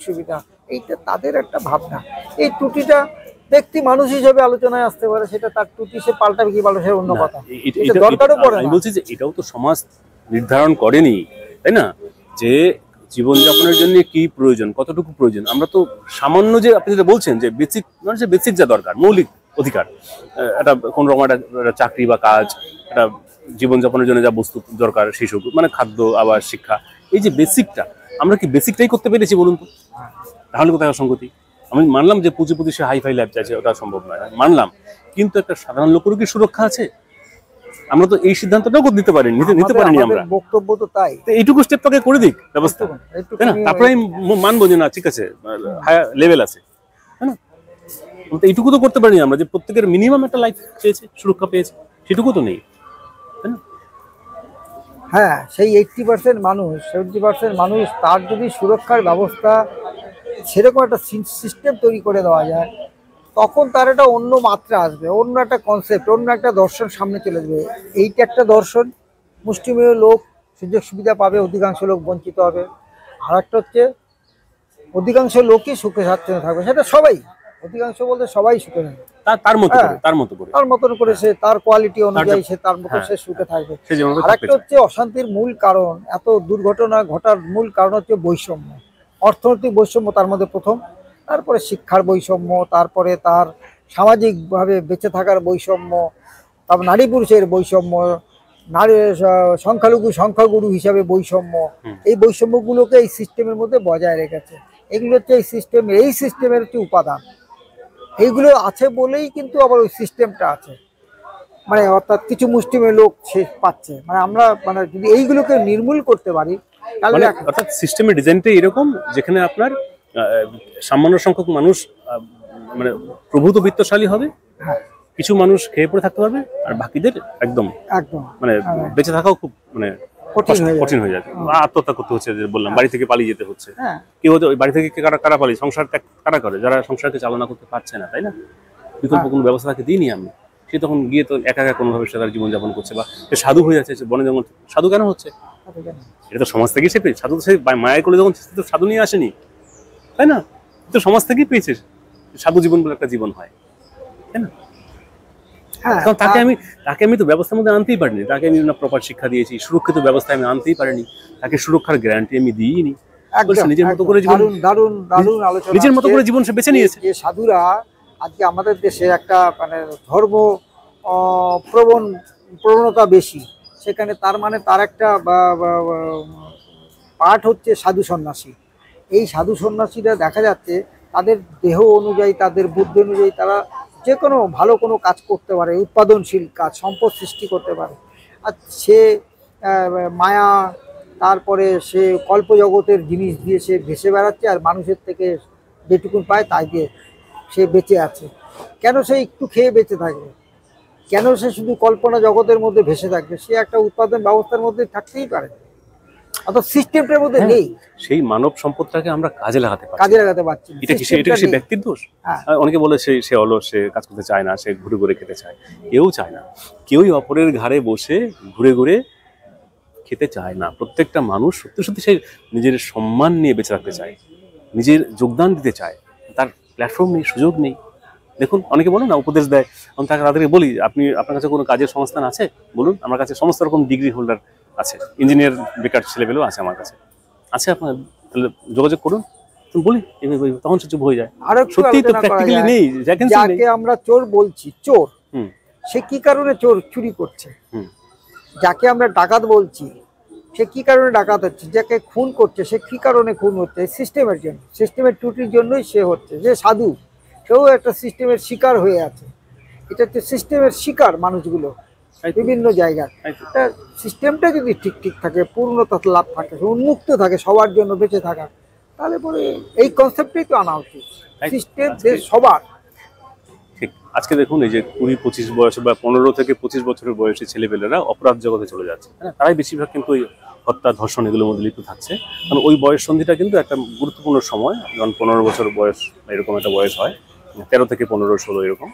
সুবিধা, এইটা তাদের একটা ভাবনা। এই ত্রুটিটা ব্যক্তি মানুষ হিসেবে আলোচনায় আসতে পারে, সেটা তার ত্রুটি, সে পাল্টাবে কি পাল্টাবে সেটা অন্য কথা, এটা দরকারও পড়ে না। আমি বলছি যে এটাও তো সমাজ নির্ধারণ করেনি, তাই না, যে জীবনযাপনের জন্য কি প্রয়োজন, কতটুকু প্রয়োজন। আমরা তো সামান্য, যে আপনি যেটা বলছেন যে বেসিক যা দরকার, মৌলিক অধিকার, একটা কোন রকম একটা চাকরি বা কাজ, একটা জীবনযাপনের জন্য যা বস্তু দরকার, সেই সব, মানে খাদ্য, আবার শিক্ষা, এই যে বেসিকটা, আমরা কি বেসিকটাই করতে পেরেছি বলুন তো? তাহলে কোথায় অসঙ্গতি? আমি মানলাম যে পুঁজিপতি সে হাইফাই লাইফ চাইছে, ওটা সম্ভব নয়, মানলাম, কিন্তু একটা সাধারণ লোকেরও কি সুরক্ষা আছে? আমরা তো এই সিদ্ধান্তটাও নিতে পারিনি, আমরা। বক্তব্য তো তাই, এইটুকু স্টেপ তাকে করে দিক ব্যবস্থা, তাই না? তারপরে আমি মানবো যে না, ঠিক আছে, হায়ার লেভেল আছে, তাই না? এইটুকু তো করতে পারিনি আমরা, যে প্রত্যেকের মিনিমাম একটা লাইফ পেয়েছে, সুরক্ষা পেয়েছে, সেটুকু তো নেই, তাই না? হ্যাঁ, সেই 70% মানুষ তার যদি সুরক্ষার ব্যবস্থা সেরকম একটা সিস্টেম তৈরি করে দেওয়া যায়, তখন তার একটা অন্য মাত্রা আসবে, অন্য একটা কনসেপ্ট, অন্য একটা দর্শন সামনে চলে যাবে। এইটা একটা দর্শন, মুষ্টিমেয় লোক সুযোগ সুবিধা পাবে, অধিকাংশ লোক বঞ্চিত হবে। আর একটা হচ্ছে অধিকাংশ লোকই সুখে স্বাচ্ছন্দ্যে থাকবে, সেটা সবাই, অধিকাংশ বলতে সবাই সুখে থাকবে তার মতন করে, সে তার কোয়ালিটি অনুযায়ী সে তার মতো সে সুখে থাকবে। আর একটা হচ্ছে অশান্তির মূল কারণ, এত দুর্ঘটনা ঘটার মূল কারণ হচ্ছে বৈষম্য, অর্থনৈতিক বৈষম্য তার মধ্যে প্রথম, তারপরে শিক্ষার বৈষম্য, তারপরে তার সামাজিকভাবে বেঁচে থাকার বৈষম্য, তারপর নারী পুরুষের বৈষম্য, নারী সংখ্যাগুরু হিসাবে বৈষম্য। এই বৈষম্যগুলোকে এই সিস্টেমের মধ্যে বজায় রেখেছে। এগুলো হচ্ছে এই সিস্টেমের হচ্ছে উপাদান। এইগুলো আছে বলেই কিন্তু আবার ওই সিস্টেমটা আছে, মানে অর্থাৎ কিছু মুষ্টিমেয় লোক সে পাচ্ছে। মানে আমরা যদি এইগুলোকে নির্মূল করতে পারি, তাহলে অর্থাৎ সিস্টেমের ডিজাইনটাই এরকম, যেখানে আপনার সামান্য সংখ্যক মানুষ মানে প্রভূত বিত্তশালী হবে, কিছু মানুষ খেয়ে পড়ে থাকতে পারবে, আর বাকিদের একদম মানে বেঁচে থাকাও খুব মানে কঠিন হয়ে যাবে। আত্মহত্যা করতে হচ্ছে, যে বললাম, বাড়ি থেকে পালিয়ে যেতে হচ্ছে। কেউ হয়তো ওই বাড়ি থেকে কারা পালিয়ে সংসার কারা করে, যারা সংসারকে চালনা করতে পারছে না, তাই না? বিকল্প কোনো ব্যবস্থা তাকে দিইনি আমি। সে তখন গিয়ে তো একা একা কোনোভাবে সে তার জীবনযাপন করছে, বা সে সাধু হয়ে যাচ্ছে, সে বনে জঙ্গল। সাধু কেন হচ্ছে? এটা তো সমাজ থেকেই সে পেয়েছে। সাধু তো সে মায়ের কোলে যখন তো সাধু নিয়ে আসেনি, তাই না? তো সমাজ থেকেই পেয়েছে সাধু জীবন বলে একটা জীবন হয়, তাই না? হ্যাঁ, কারণ তাকে আমি তো ব্যবস্থার মধ্যে আনতেই পারিনি। তাকে আমি না প্রপার শিক্ষা দিয়েছি, সুরক্ষিত ব্যবস্থায় আমি আনতেই পারিনি, তাকে সুরক্ষার গ্যারান্টি আমি দিইনি। একদম, নিজের মতো করে জীবন, দারুণ আলোচনা। নিজের মতো করে জীবন সে বেছে নিয়েছে। যে সাধুরা আজকে আমাদের দেশে একটা মানে ধর্ম প্রবণতা বেশি, সেখানে তার মানে তার একটা পাঠ হচ্ছে সাধু সন্ন্যাসী। এই সাধু সন্ন্যাসীরা দেখা যাচ্ছে তাদের দেহ অনুযায়ী, তাদের বুদ্ধি অনুযায়ী তারা যে কোনো ভালো কোনো কাজ করতে পারে, উৎপাদনশীল কাজ, সম্পদ সৃষ্টি করতে পারে। আর সে মায়া, তারপরে সে কল্পজগতের জিনিস দিয়ে সে ভেসে বেড়াচ্ছে, আর মানুষের থেকে যেটুকুন পায় তাই দিয়ে সে বেঁচে আছে। কেন সে একটু খেয়ে বেঁচে থাকবে? কেন সে শুধু কল্পনা জগতের মধ্যে ভেসে থাকবে? সে একটা উৎপাদন ব্যবস্থার মধ্যে থাকতেই পারে, অর্থাৎ সিস্টেমটার মধ্যে নেই। সেই মানব সম্পদটাকে আমরা কাজে লাগাতে পারছি। এটা কি সে ব্যক্তির দোষ? অনেকে বলে সে অলস, সে কাজ করতে চায় না, সে ঘুরে ঘুরে খেতে চায়। কেউ চায় না, কেউই অপরের ঘাড়ে বসে ঘুরে ঘুরে খেতে চায় না। প্রত্যেকটা মানুষ সত্যি সত্যি সে নিজের সম্মান নিয়ে বেঁচে রাখতে চায়, নিজের যোগদান দিতে চায়। তার প্ল্যাটফর্ম নেই, সুযোগ নেই। দেখুন, অনেকে বলে না, উপদেশ দেয়, আমি তাদেরকে বলি, আপনার কাছে কোনো কাজের সংস্থান আছে বলুন। আমার কাছে সমস্ত রকম ডিগ্রি হোল্ডার আছে, ইঞ্জিনিয়ার বেকার ছেলেপেলেও আছে আমার কাছে, আছে। আপনার তাহলে যোগাযোগ করুন। তুমি বলি, তখন সে চুপ হয়ে যায়। সত্যি তো প্র্যাকটিক্যালি নেই, যাকে আমরা চোর বলছি, চোর, সে কি কারণে চুরি করছে? যাকে আমরা ডাকাত বলছি, সে কি কারণে ডাকাত হচ্ছে? যাকে খুন করছে, সে কি কারণে খুন হচ্ছে? সিস্টেমের জন্য, সিস্টেমের ত্রুটির জন্যই সে হচ্ছে। যে সাধু, সেও একটা সিস্টেমের শিকার হয়ে আছে। এটা হচ্ছে সিস্টেমের শিকার মানুষগুলো বিভিন্ন জায়গায়। সিস্টেমটা যদি ঠিক থাকে, পূর্ণতা লাভ থাকে, উন্মুক্ত থাকে, সবার জন্য বেঁচে থাকা, তাহলে পরে এই কনসেপ্টটাই তো আনা উচিত। সিস্টেম সবার। ঠিক। আজকে দেখুন, এই যে 20-25 বয়স বা 15 থেকে 25 বছরের বয়সী ছেলেপেলেরা অপরাধ জগতে চলে যাচ্ছে, তারাই বেশিরভাগ কিন্তু ওই হত্যা, ধর্ষণ এগুলোর মধ্যে লিপ্ত থাকছে। কারণ ওই বয়স সন্ধিটা কিন্তু একটা গুরুত্বপূর্ণ সময়, যখন 15 বছর বয়স এরকম একটা বয়স হয়, 13 থেকে 15-16 এরকম।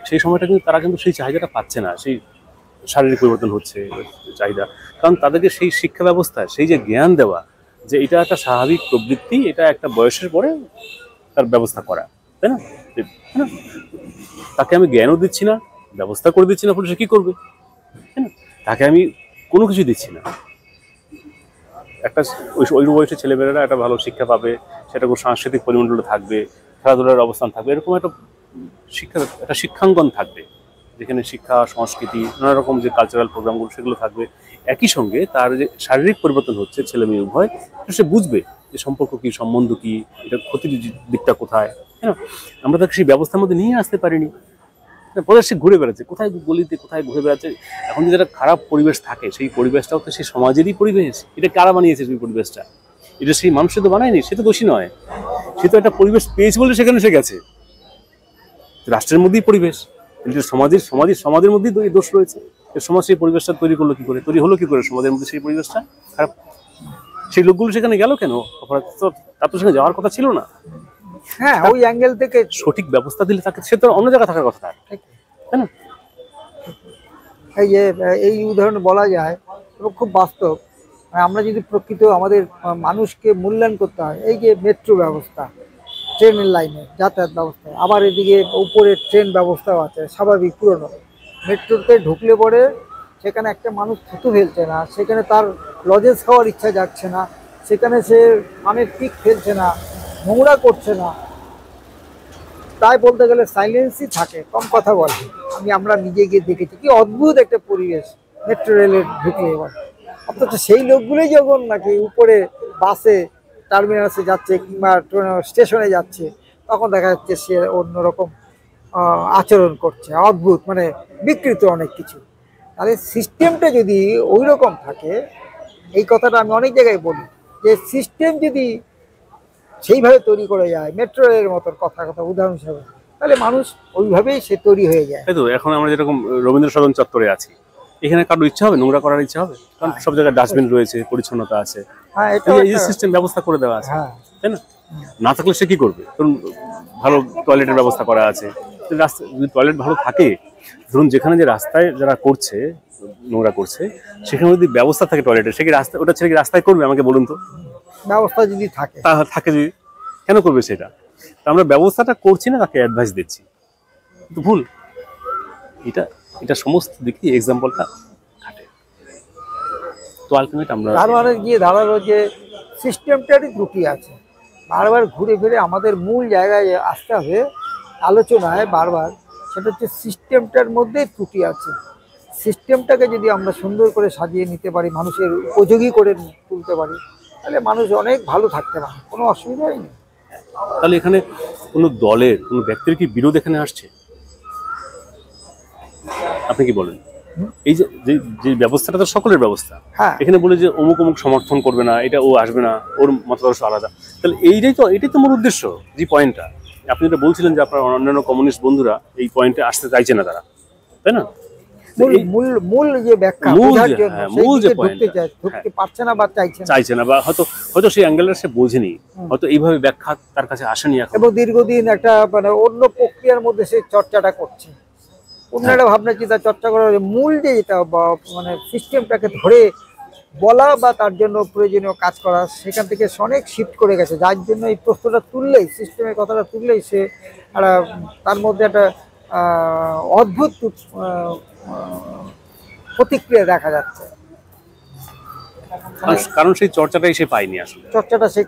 সেই সময়টা কিন্তু তারা কিন্তু সেই চাহিদাটা পাচ্ছে না, সেই শারীরিক পরিবর্তন হচ্ছে চাহিদা। কারণ তাদেরকে সেই শিক্ষা ব্যবস্থায় সেই যে জ্ঞান দেওয়া, যে এটা একটা স্বাভাবিক প্রবৃত্তি, এটা একটা বয়সের পরে তার ব্যবস্থা করা, তাই না? তাকে আমি জ্ঞানও দিচ্ছি না, ব্যবস্থা করে দিচ্ছি না, সে কি করবে? তাই না? তাকে আমি কোনো কিছু দিচ্ছি না। একটা ওই বয়সের ছেলেমেয়েরা একটা ভালো শিক্ষা পাবে, সেটা কোনো সাংস্কৃতিক পরিমণ্ডলে থাকবে, খেলাধুলার অবস্থান থাকবে, এরকম একটা শিক্ষাঙ্গন থাকবে, যেখানে শিক্ষা, সংস্কৃতি, নানা রকম যে কালচারাল প্রোগ্রামগুলো সেগুলো থাকবে। একই সঙ্গে তার যে শারীরিক পরিবর্তন হচ্ছে, ছেলে মেয়ে উভয়, সে বুঝবে যে সম্পর্ক কি, সম্বন্ধ কি, এটা ক্ষতির দিকটা কোথায়। হ্যাঁ, আমরা তাকে সেই ব্যবস্থার মধ্যে নিয়ে আসতে পারিনি। পরে সে ঘুরে বেড়াচ্ছে, কোথায় গলিতে, কোথায় ঘুরে বেড়াচ্ছে। এখন যদি একটা খারাপ পরিবেশ থাকে, সেই পরিবেশটাও তো সেই সমাজেরই পরিবেশ। এটা কারা বানিয়েছে সেই পরিবেশটা? এটা সেই মানুষ তো বানায়নি, সে তো দোষী নয়। সে তো একটা পরিবেশ পেয়েছে বলে সেখানে সে গেছে। রাষ্ট্রের মধ্যেই পরিবেশ, কিন্তু সমাজের মধ্যেই দোষ রয়েছে। সমাজ সেই পরিবেশটা তৈরি করলো কি করে, তৈরি হলো কি করে সমাজের মধ্যে সেই পরিবেশটা খারাপ? সেই লোকগুলো সেখানে গেল কেন? অপরাধ তো তার তো সেখানে যাওয়ার কথা ছিল না। হ্যাঁ, ওই অ্যাঙ্গেল থেকে সঠিক ব্যবস্থা দিলে তাকে, সে তো অন্য জায়গায় থাকার কথা, তাই না? এই যে এই উদাহরণ বলা যায় এবং খুব বাস্তব। আমরা যদি প্রকৃত আমাদের মানুষকে মূল্যায়ন করতে হয়, এই যে মেট্রো ব্যবস্থা, ট্রেনের লাইনে যাতায়াত ব্যবস্থা, আবার এদিকে উপরে ট্রেন ব্যবস্থাও আছে স্বাভাবিক পুরনো। মেট্রোতে ঢুকলে পরে সেখানে একটা মানুষ থুতু ফেলছে না, সেখানে তার লজেন্স খাওয়ার ইচ্ছা যাচ্ছে না, সেখানে সে পানের পিক ফেলছে না, নোংরা করছে না। তাই বলতে গেলে সাইলেন্সই থাকে, কম কথা বলে। আমরা নিজে গিয়ে দেখেছি কি অদ্ভুত একটা পরিবেশ মেট্রো রেলের ঢুকলে। এবার অথচ সেই লোকগুলোই যখন নাকি উপরে বাসে টার্মিনাসে যাচ্ছে কিংবা স্টেশনে যাচ্ছে, তখন দেখা যাচ্ছে সে অন্যরকম আচরণ করছে, অদ্ভুত, মানে বিকৃত অনেক কিছু। তাহলে সিস্টেমটা যদি ওই রকম থাকে, এই কথাটা আমি অনেক জায়গায় বলি, যে সিস্টেম যদি সেইভাবে তৈরি করে যায়, মেট্রো রেলের মতন কথা উদাহরণ হিসাবে, তাহলে মানুষ ওইভাবেই সে তৈরি হয়ে যায়। তাই তো এখন আমরা যেরকম রবীন্দ্র সদন চত্বরে আছি, এখানে কারোর ইচ্ছা হবে নোংরা করার ইচ্ছা হবে? কারণ সব জায়গায় ডাস্টবিন রয়েছে, পরিচ্ছন্নতা আছে, এই সিস্টেম ব্যবস্থা করে দেওয়া আছে, তাই না? না থাকলে সে কি করবে? ধরুন ভালো টয়লেটের ব্যবস্থা করা আছে, যদি টয়লেট ভালো থাকে ধরুন যেখানে যে রাস্তায় যারা করছে, নোংরা করছে, সেখানে যদি ব্যবস্থা থাকে টয়লেটের, সে কি রাস্তা ওটা ছেড়ে কি রাস্তায় করবে? আমাকে বলুন তো। ব্যবস্থা যদি থাকে, তা থাকে যদি, কেন করবে সেটা? তো আমরা ব্যবস্থাটা করছি না, তাকে অ্যাডভাইস দিচ্ছি, কিন্তু ভুল। এটা এটা সমস্ত দিকে এক্সাম্পলটা খাটে। তো আলটিমেট আমরা তার গিয়ে দাঁড়ালো যে সিস্টেমটারই ত্রুটি আছে। বারবার ঘুরে ফিরে আমাদের মূল জায়গায় আসতে হবে আলোচনায় বারবার, সেটা হচ্ছে সিস্টেমটার মধ্যেই ত্রুটি আছে। সিস্টেমটাকে যদি আমরা সুন্দর করে সাজিয়ে নিতে পারি, মানুষের উপযোগী করে তুলতে পারি, তাহলে মানুষ অনেক ভালো থাকতে পারে, কোনো অসুবিধাই নেই। তাহলে এখানে কোনো দলের কোনো ব্যক্তির কি বিরোধ এখানে আসছে? আপনি কি বলেন? এই যে যে ব্যবস্থাটা তো সকলের ব্যবস্থা, হ্যাঁ, এখানে বলে যে অমুক অমুক সমর্থন করবে না, এটা ও আসবে না, ওর মতাদর্শ আলাদা, তাহলে এটাই তো মূল উদ্দেশ্য। যে পয়েন্টটা আপনি যেটা বলছিলেন যে আপনার অন্যান্য কমিউনিস্ট বন্ধুরা এই পয়েন্টে আসতে চাইছে না তারা, তাই না? মূল যে ব্যাখ্যা বোঝার জন্য মূল যে ঢুকতে পারছে না বা চাইছে না, বা হয়তো সেই অ্যাঙ্গেলটা সে বোঝেনি, হয়তো এইভাবে ব্যাখ্যা তার কাছে আসেনি এখন, এবং দীর্ঘদিন একটা মানে অন্য প্রক্রিয়ার মধ্যে সে চর্চাটা করছে, অন্য একটা ভাবনা চিন্তা চর্চা করার মূল যে এটা মানে সিস্টেমটাকে ধরে বলা বা তার জন্য প্রয়োজনীয় কাজ করা, সেখান থেকে সে অনেক শিফট করে গেছে। যার জন্য এই প্রশ্নটা তুললেই, সিস্টেমের কথাটা তুললেই সে একটা তার মধ্যে একটা অদ্ভুত প্রতিক্রিয়া দেখা যাচ্ছে। কারণ সেই চর্চাটাই সে পায়নি, আসলে চর্চাটা সে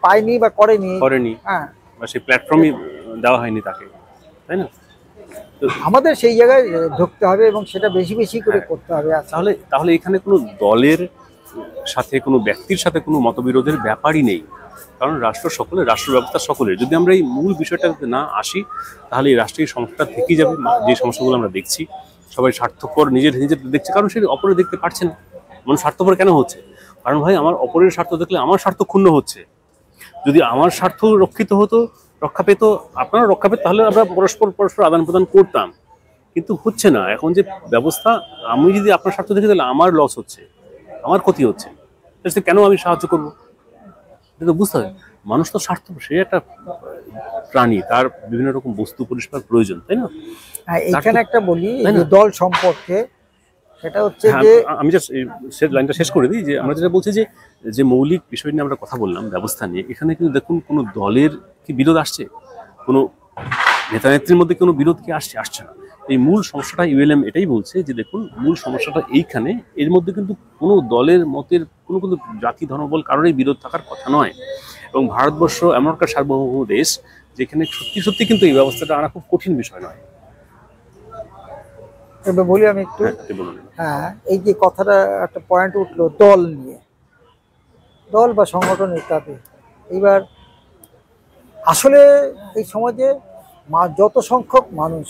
পায়নি বা করেনি, হ্যাঁ, বা সেই প্ল্যাটফর্মই দেওয়া হয়নি তাকে, তাই না? আমাদের সেই জায়গায় ঢুকতে হবে এবং সেটা বেশি বেশি করে করতে হবে। তাহলে এখানে কোনো দলের সাথে, কোনো ব্যক্তির সাথে কোনো মতবিরোধের ব্যাপারই নেই, কারণ রাষ্ট্র সকলের, রাষ্ট্র ব্যবস্থা সকলের। যদি আমরা এই মূল বিষয়টাতে না আসি, তাহলে এই রাষ্ট্রের সমস্যাটা থেকেই যাবে। যে সমস্যাগুলো আমরা দেখছি, সবাই স্বার্থপর, নিজের দেখছে, কারণ সে অপরে দেখতে পারছে না। মানুষ স্বার্থপর কেন হচ্ছে? কারণ ভাই, আমার অপরের স্বার্থ দেখলে আমার স্বার্থ ক্ষুণ্ণ হচ্ছে। যদি আমার স্বার্থ রক্ষা পেত, আপনারা রক্ষা পেত, তাহলে আমরা পরস্পর আদান প্রদান করতাম। কিন্তু হচ্ছে না। এখন যে ব্যবস্থা, আমি যদি আপনার স্বার্থ দেখি তাহলে আমার লস হচ্ছে, আমার ক্ষতি হচ্ছে, কেন আমি সাহায্য করবো? এটা তো বুঝতে হবে। মানুষ তো স্বার্থপর, সে একটা প্রাণী, তার বিভিন্ন রকম বস্তু পরিষ্কার প্রয়োজন, তাই না? এখানে একটা বলি দল সম্পর্কে, সেটা হচ্ছে যে আমি জাস্ট লাইনটা শেষ করে দিই, যে আমরা যেটা বলছি যে মৌলিক বিষয় নিয়ে আমরা কথা বললাম, ব্যবস্থা নিয়ে, এখানে কিন্তু দেখুন কোনো দলের কি বিরোধ আসছে, কোনো নেতা নেত্রীর মধ্যে কোনো বিরোধ কি আসছে না। এই মূল সমস্যাটা ইউএলএম এটাই বলছে, যে দেখুন মূল সমস্যাটা এইখানে, এর মধ্যে কিন্তু কোনো দলের মতের কোনো জাতি ধর্ম বল কারোরই বিরোধ থাকার কথা নয়। এবং ভারতবর্ষ এমন একটা সার্বভৌম দেশ, যেখানে সত্যি কিন্তু এই ব্যবস্থাটা আনা খুব কঠিন বিষয় নয়। বলি আমি একটু, হ্যাঁ, এই যে কথাটা একটা পয়েন্ট উঠলো দল নিয়ে, দল বা সংগঠন ইত্যাদি। এইবার আসলে এই সমাজে যত সংখ্যক মানুষ,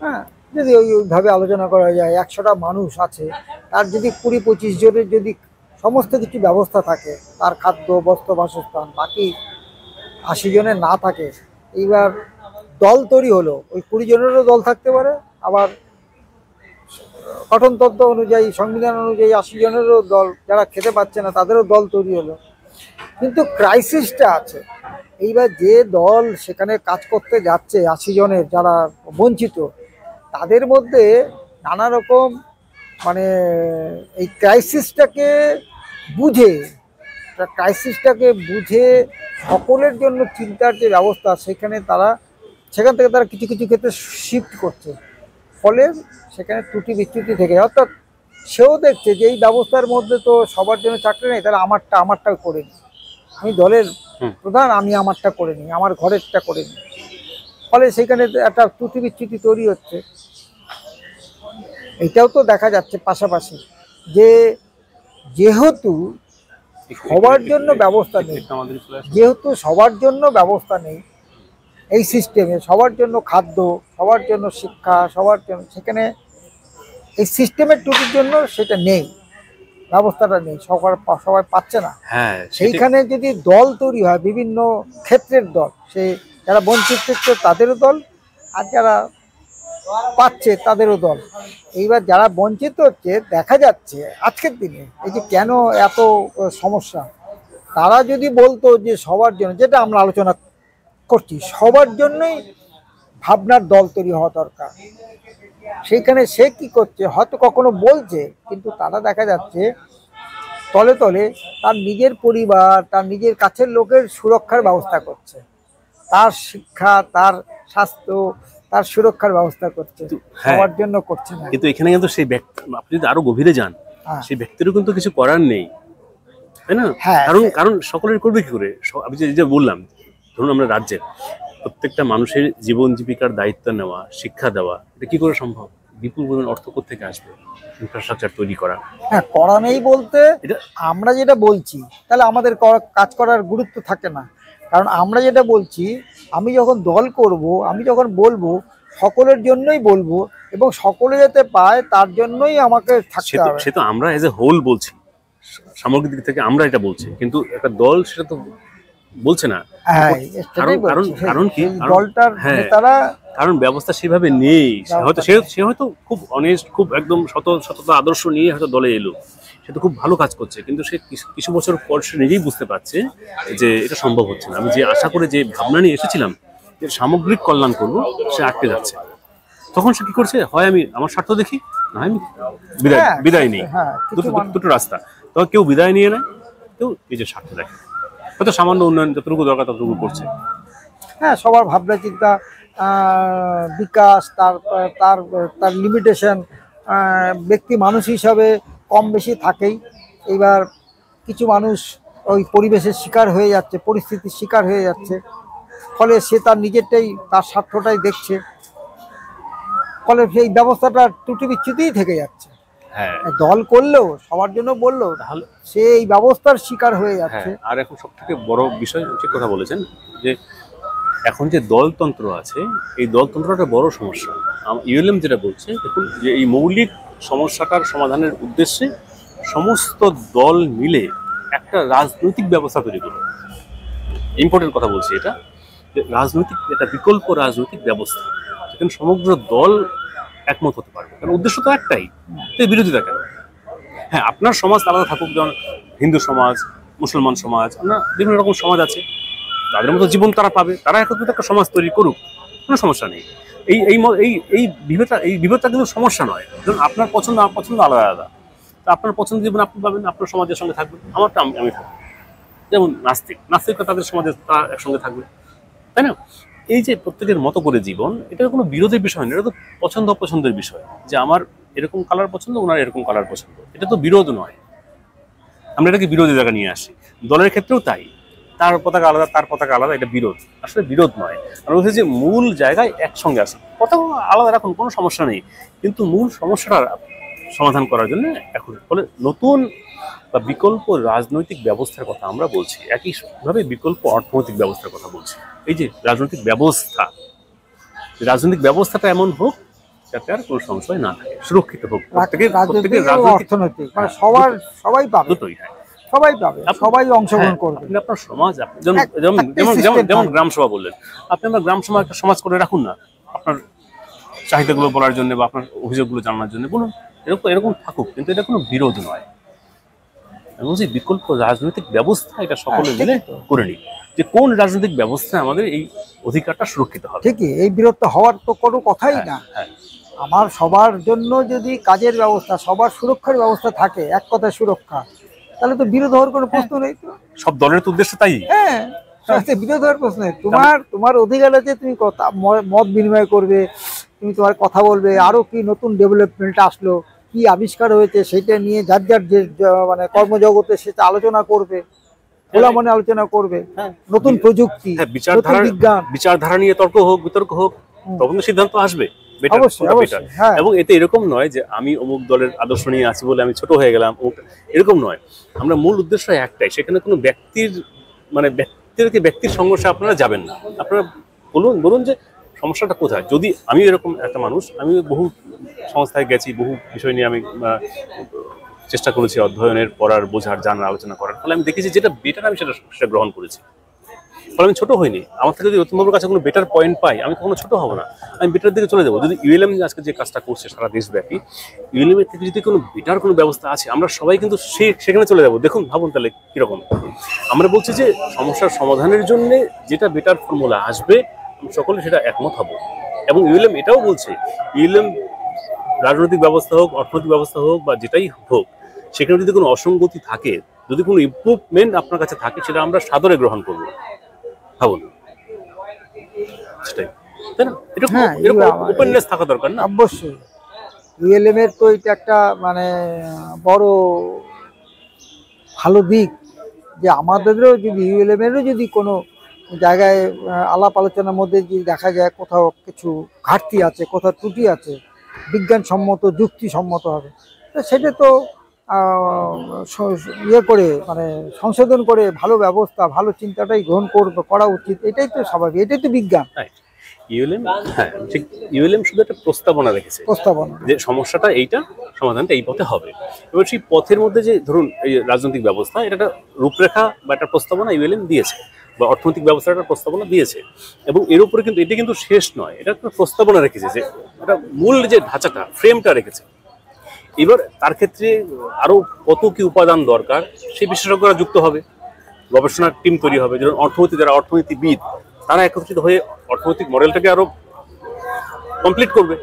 হ্যাঁ, যদি ওইভাবে আলোচনা করা যায়, 100টা মানুষ আছে, তার যদি 20-25 জনের যদি সমস্ত কিছু ব্যবস্থা থাকে, তার খাদ্য, বস্ত্র, বাসস্থান, বাকি 80 জনের না থাকে, এইবার দল তৈরি হলো, ওই 20 জনেরও দল থাকতে পারে, আবার গঠনতন্ত্র অনুযায়ী, সংবিধান অনুযায়ী 80 জনেরও দল, যারা খেতে পাচ্ছে না তাদেরও দল তৈরি হলো। কিন্তু ক্রাইসিসটা আছে, এইবার যে দল সেখানে কাজ করতে যাচ্ছে 80 জনের যারা বঞ্চিত, তাদের মধ্যে নানা রকম মানে এই ক্রাইসিসটাকে বুঝে সকলের জন্য চিন্তার যে ব্যবস্থা, সেখান থেকে তারা কিছু কিছু ক্ষেত্রে শিফট করছে, ফলে সেখানে ত্রুটি বিচ্যুতি থেকে, অর্থাৎ সেও দেখছে যে এই ব্যবস্থার মধ্যে তো সবার জন্য চাকরি নেই, তাহলে আমারটা করে নিই, আমি দলের প্রধান, আমি আমারটা করে নিই, আমার ঘরেরটা করে নিই, ফলে সেখানে একটা ত্রুটি বিচ্যুতি তৈরি হচ্ছে। এটাও তো দেখা যাচ্ছে পাশাপাশি, যে যেহেতু সবার জন্য ব্যবস্থা নেই, এই সিস্টেমে সবার জন্য খাদ্য, সবার জন্য শিক্ষা, সবার জন্য, সেখানে এই সিস্টেমের ত্রুটির জন্য সেটা নেই, ব্যবস্থাটা নেই, সবাই পাচ্ছে না। সেইখানে যদি দল তৈরি হয়, বিভিন্ন ক্ষেত্রের দল, সে যারা বঞ্চিত তাদেরও দল, আর যারা পাচ্ছে তাদেরও দল। এইবার যারা বঞ্চিত হচ্ছে, দেখা যাচ্ছে আজকের দিনে এই যে কেন এত সমস্যা, তারা যদি বলতো যে সবার জন্য, যেটা আমরা আলোচনা করছি, সবার জন্যই ভাবনার দল তৈরি হওয়া দরকার। সেইখানে সে কি করছে, হয়তো কখনো বলছে, কিন্তু তারা দেখা যাচ্ছে তলে তলে তার নিজের পরিবার, তার নিজের কাছের লোকের সুরক্ষার ব্যবস্থা করছে, তার শিক্ষা, তার স্বাস্থ্য, তার সুরক্ষার ব্যবস্থা করছে, হ্যাঁ, সবার জন্য করছে না। কিন্তু এখানে কিন্তু সেই ব্যক্তি, আপনি যদি আরো গভীরে যান, হ্যাঁ। সেই ব্যক্তিরও কিন্তু কিছু করার নেই, তাই না? হ্যাঁ, কারণ কারণ সকলের করবে কি করে? আমি যে বললাম, ধরুন আমরা রাজ্যের প্রত্যেকটা মানুষের জীবন জীবিকার দায়িত্ব নেওয়া, শিক্ষা দেওয়া, এটা কি করে সম্ভব? বিপুল পরিমাণ অর্থ কোত্থেকে আসবে ইনফ্রাস্ট্রাকচার তৈরি করা? হ্যাঁ, করা নেই বলতে এটা আমরা যেটা বলছি তাহলে আমাদের কাজ করার গুরুত্ব থাকে না। কারণ আমরা যেটা বলছি, আমি যখন দল করব, আমি যখন বলবো, সকলের জন্যই বলবো, এবং সকলে যাতে পায় তার জন্যই আমাকে থাকতে হবে। সে তো আমরা এজ এ হোল বলছি, সামগ্রিক দিক থেকে আমরা এটা বলছি, কিন্তু একটা দল সেটা তো বলছে না। হ্যাঁ, কারণ সেটাই কারণ বলছি। কারণ কি? সেই দলটার হ্যাঁ, নেতারা কারণ ব্যবস্থা সেভাবে নেই। সে হয়তো খুব অনেস্ট, খুব একদম সততা আদর্শ নিয়ে হয়তো দলে এলো, সে তো খুব ভালো কাজ করছে, কিন্তু সে কিছু বছর পর সে নিজেই বুঝতে পারছে যে এটা সম্ভব হচ্ছে না। আমি যে আশা করে যে ভাবনা নিয়ে এসেছিলাম যে সামগ্রিক কল্যাণ করবো, সে আটকে যাচ্ছে। তখন সে কি করছে, হয় আমি আমার স্বার্থ দেখি, না আমি বিদায় নিই। হ্যাঁ, দুটো রাস্তা। তখন কেউ বিদায় নিয়ে নেয়, কেউ নিজের স্বার্থ দেখে, হয়তো সামান্য উন্নয়ন যতটুকু দরকার ততটুকু করছে। হ্যাঁ, সবার ভাবনা চিন্তা, বিকাশ, তার তার তার লিমিটেশন ব্যক্তি মানুষ হিসাবে কম বেশি থাকেই। এবার কিছু মানুষ ওই পরিবেশের শিকার হয়ে যাচ্ছে, পরিস্থিতির শিকার হয়ে যাচ্ছে, ফলে সে তার নিজেরটাই, তার স্বার্থটাই দেখছে, ফলে সেই ব্যবস্থাটা ত্রুটি বিচ্যুতিই থেকে যাচ্ছে। হ্যাঁ, দল করলেও, সবার জন্য বললেও, তাহলে সে এই ব্যবস্থার শিকার হয়ে যাচ্ছে। হ্যাঁ, আর এখন সব থেকে বড় বিষয়, ঠিক কথা বলেছেন, যে এখন যে দলতন্ত্র আছে, এই দলতন্ত্রটা বড় সমস্যা। ইউএলএম যেটা বলছে, দেখুন, যে এই মৌলিক সমস্যাটার সমাধানের উদ্দেশ্যে সমস্ত দল মিলে একটা রাজনৈতিক ব্যবস্থা তৈরি করবে। ইম্পর্টেন্ট কথা বলছি এটা, যে রাজনৈতিক, একটা বিকল্প রাজনৈতিক ব্যবস্থা যেখানে সমগ্র দল একমত হতে পারবে। কারণ উদ্দেশ্য তো একটাই, তো বিরোধিতা কেন? হ্যাঁ, আপনার সমাজ আলাদা থাকুক, যেমন হিন্দু সমাজ, মুসলমান সমাজ, আমরা বিভিন্ন রকম সমাজ আছে, তাদের মতো জীবন তারা পাবে, তারা একত্রিত একটা সমাজ তৈরি করুক, কোনো সমস্যা নেই। এই এই এই এই বিভেদটা কিন্তু সমস্যা নয়। ধরুন আপনার পছন্দ, আমার পছন্দ আলাদা আলাদা, তো আপনার পছন্দ জীবন আপনি পাবেন, আপনার সমাজের সঙ্গে থাকবেন, আমারটা আমি থাকবো। যেমন নাস্তিকরা তাদের সমাজে তারা একসঙ্গে থাকবে, তাই না? এই যে প্রত্যেকের মতো করে জীবন, এটা কোনো বিরোধের বিষয় না, এটা তো পছন্দ অপছন্দের বিষয়, যে আমার এরকম কালার পছন্দ, ওনার এরকম কালার পছন্দ, এটা তো বিরোধ নয়। আমরা এটাকে বিরোধী জায়গা নিয়ে আসি, দলের ক্ষেত্রেও তাই। তার পতাকা আলাদা, তার পতাকা আলাদা, এটা বিরোধ, আসলে বিরোধ নয়। আমরা বলছি যে মূল জায়গায় একসঙ্গে আসে, পতাকা আলাদা রাখুন, কোনো সমস্যা নেই, কিন্তু মূল সমস্যাটা সমাধান করার জন্য এখন ফলে নতুন বা বিকল্প রাজনৈতিক ব্যবস্থার কথা আমরা বলছি, একইভাবে বিকল্প অর্থনৈতিক ব্যবস্থার কথা বলছি। এই যে রাজনৈতিক ব্যবস্থাটা এমন হোক যাতে আর কোনো সংশয় না থাকে, সুরক্ষিত হোক, রাজনৈতিক অর্থনৈতিক, মানে সবাই পাবে, দুটোই। হ্যাঁ, সবাই পাবে, সবাই অংশগ্রহণ করবে। আপনি আপনার সমাজ, যেমন গ্রাম সভা বললেন, আপনি আমার গ্রাম সভা একটা সমাজ করে রাখুন না, আপনার চাহিদাগুলো বলার জন্য বা আপনার অভিযোগগুলো জানার জন্য বলুন, এরকম থাকুক, কিন্তু এটা কোনো বিরোধ নয়। আমি বলছি বিকল্প রাজনৈতিক ব্যবস্থা, এটা সকলে মিলে করে নিই, যে কোন রাজনৈতিক ব্যবস্থা আমাদের এই অধিকারটা সুরক্ষিত হবে। ঠিকই, এই বিরোধ হওয়ার তো কোনো কথাই না। আমার সবার জন্য যদি কাজের ব্যবস্থা, সবার সুরক্ষার ব্যবস্থা থাকে, এক কথায় সুরক্ষা, তাহলে তো বিরোধ হওয়ার কোনো প্রশ্ন নেই। তো সব দলের তো উদ্দেশ্য তাই। হ্যাঁ, বিরোধ হওয়ার প্রশ্ন নেই। তোমার অধিকার আছে, তুমি কথা মত বিনিময় করবে, তুমি তোমার কথা বলবে, আরো কি নতুন ডেভেলপমেন্ট আসলো, কি আবিষ্কার হয়েছে, সেটা নিয়ে যার যার যে মানে কর্মজগতে সেটা আলোচনা করবে, খোলা মনে আলোচনা করবে। নতুন প্রযুক্তি, নতুন বিজ্ঞান, বিচারধারা নিয়ে বিতর্ক হোক, তখন তো সিদ্ধান্ত আসবে। হ্যাঁ। এবং এতে এরকম নয় যে আমি অমুক দলের আদর্শ নিয়ে আছি বলে আমি ছোট হয়ে গেলাম, এরকম নয়। আমরা মূল উদ্দেশ্য একটাই, সেখানে কোনো ব্যক্তির সংঘর্ষে আপনারা যাবেন না। আপনারা বলুন যে সমস্যাটা কোথায়। যদি আমি এরকম একটা মানুষ, আমি বহু সংস্থায় গেছি, বহু বিষয় নিয়ে আমি চেষ্টা করেছি অধ্যয়নের, পড়ার, বোঝার, জানার, আলোচনা করার, ফলে আমি দেখেছি যেটা বেটার আমি সেটা গ্রহণ করেছি, ফলে আমি ছোট হইনি। আমার থেকে যদি রতনবাবুর কাছে কোনো বেটার পয়েন্ট পাই, আমি কখনো ছোট হবো না, আমি বেটার দিকে চলে যাবো। যদি ইউএলএম আজকে যে কাজটা করছে সারা দেশব্যাপী, ইউএলএম এর থেকে যদি কোনো বেটার কোনো ব্যবস্থা আছে, আমরা সবাই কিন্তু সেখানে চলে যাবো। দেখুন, ভাবুন তাহলে কিরকম। আমরা বলছি যে সমস্যার সমাধানের জন্য যেটা বেটার ফর্মুলা আসবে, সকলে সেটা একমত হবো। এবং ইউএলএম এটাও বলছে, ইউএলএম রাজনৈতিক ব্যবস্থা হোক, অর্থনৈতিক ব্যবস্থা হোক বা যেটাই হোক, সেখানে যদি কোনো অসঙ্গতি থাকে, যদি কোনো ইমপ্রুভমেন্ট আপনার কাছে থাকে, সেটা আমরা সাদরে গ্রহণ করবো। ভাবুন, সেটাই, তাই না? এটা হ্যাঁ, ওপেননেস থাকা দরকার না? অবশ্যই। ইউএলএম এর তো এটা একটা মানে বড় ভালো দিক, যে আমাদেরও যদি ইউএলএম এরও যদি কোনো জায়গায় আলাপ আলোচনার মধ্যে যদি দেখা যায় কোথাও কিছু ঘাটতি আছে, কোথাও ত্রুটি আছে, বিজ্ঞানসম্মত যুক্তিসম্মত হবে, তো সেটা তো ইয়ে করে মানে সংশোধন করে ভালো ব্যবস্থা, ভালো চিন্তাটাই গ্রহণ করা উচিত। এটাই তো স্বাভাবিক, এটাই তো বিজ্ঞান। ইউএলএম, হ্যাঁ ঠিক, ইউএলএম শুধু একটা প্রস্তাবনা রেখেছে, প্রস্তাবনা যে সমস্যাটা এইটা, সমাধানটা এই পথে হবে। এবার সেই পথের মধ্যে যে ধরুন এই রাজনৈতিক ব্যবস্থা, এটা একটা রূপরেখা বা একটা প্রস্তাবনা ইউএলএম দিয়েছে, বা অর্থনৈতিক ব্যবস্থাটা প্রস্তাবনা দিয়েছে, এবং এর উপরে কিন্তু এটা কিন্তু শেষ নয়, এটা একটা প্রস্তাবনা রেখেছে, যে এটা মূল যে ঢাঁচাটা, ফ্রেমটা রেখেছে। এবার তার ক্ষেত্রে আরো কত কি উপাদান দরকার, সেই বিশেষজ্ঞরা যুক্ত হবে, গবেষণার টিম তৈরি হবে, যেমন যারা অর্থনীতিবিদ, তারা একত্রিত হয়ে অর্থনৈতিক মডেলটাকে আরো কমপ্লিট করবে।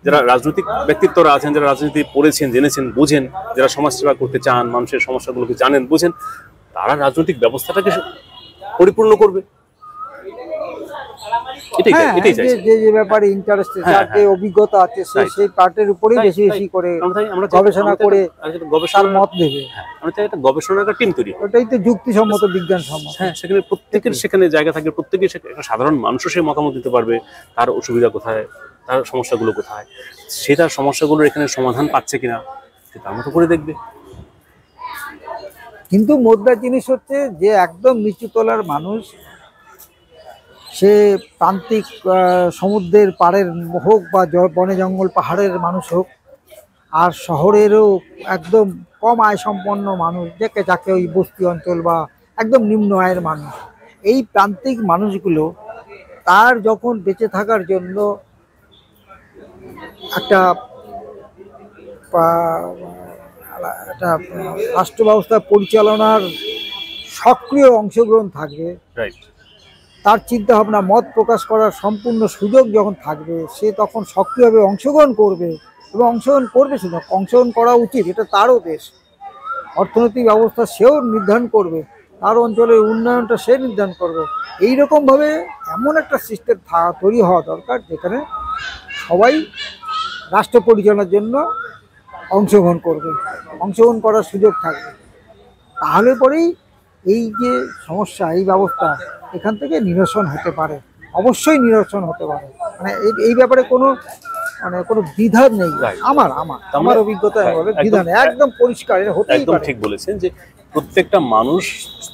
যারা রাজনৈতিক ব্যক্তিত্বরা আছেন, যারা রাজনীতি পড়েছেন, জেনেছেন, বুঝেন, যারা সমাজসেবা করতে চান, মানুষের সমস্যাগুলোকে জানেন, বুঝেন, তারা রাজনৈতিক ব্যবস্থাটাকে পরিপূর্ণ করবে। এটাই চাইছে, যে ব্যাপারে ইন্টারেস্টেড, যার যে অভিজ্ঞতা আছে, সেই পার্টের উপরেই বেশি বেশি করে গবেষণা করে গবেষণার মত দেবে। আমরা চাই একটা গবেষণার টিম তৈরি, ওটাই তো যুক্তিসম্মত, বিজ্ঞানসম্মত। হ্যাঁ, সেখানে প্রত্যেকের সেখানে জায়গা থাকবে, প্রত্যেকে একটা সাধারণ মানুষও সে মতামত দিতে পারবে, তার অসুবিধা কোথায়, তার সমস্যাগুলো কোথায়, সে তার সমস্যাগুলোর এখানে সমাধান পাচ্ছে কিনা, সে তার মতো করে দেখবে। কিন্তু মোদ্দা জিনিস হচ্ছে যে একদম নিচু তলার মানুষ, সে প্রান্তিক সমুদ্রের পাড়ের হোক বা বনে জঙ্গল পাহাড়ের মানুষ হোক, আর শহরেরও একদম কম আয় সম্পন্ন মানুষ, যাকে ওই বস্তি অঞ্চল বা একদম নিম্ন আয়ের মানুষ, এই প্রান্তিক মানুষগুলো তার যখন বেঁচে থাকার জন্য একটা রাষ্ট্র ব্যবস্থা পরিচালনার সক্রিয় অংশগ্রহণ থাকবে, তার চিন্তা ভাবনা, মত প্রকাশ করার সম্পূর্ণ সুযোগ যখন থাকবে, সে তখন সক্রিয়ভাবে অংশগ্রহণ করবে, এবং অংশগ্রহণ করবে, শুধু অংশগ্রহণ করা উচিত, এটা তারও দেশ। অর্থনৈতিক ব্যবস্থা সেও নির্ধারণ করবে, তার অঞ্চলের উন্নয়নটা সে নির্ধারণ করবে। এইরকমভাবে এমন একটা সিস্টেম তৈরি হওয়া দরকার, যেখানে সবাই রাষ্ট্র পরিচালনার জন্য অংশগ্রহণ করবে, অংশগ্রহণ করার সুযোগ থাকবে। তাহলে পরেই এই যে সমস্যা, এই ব্যবস্থা এখান থেকে নিরসন হতে পারে, অবশ্যই নিরসন হতে পারে। মানে এই ব্যাপারে কোনো দ্বিধা নেই। আমার অভিজ্ঞতা দ্বিধা নেই, একদম পরিষ্কার, এটা হতেই পারে। ঠিক বলেছেন যে প্রত্যেকটা মানুষ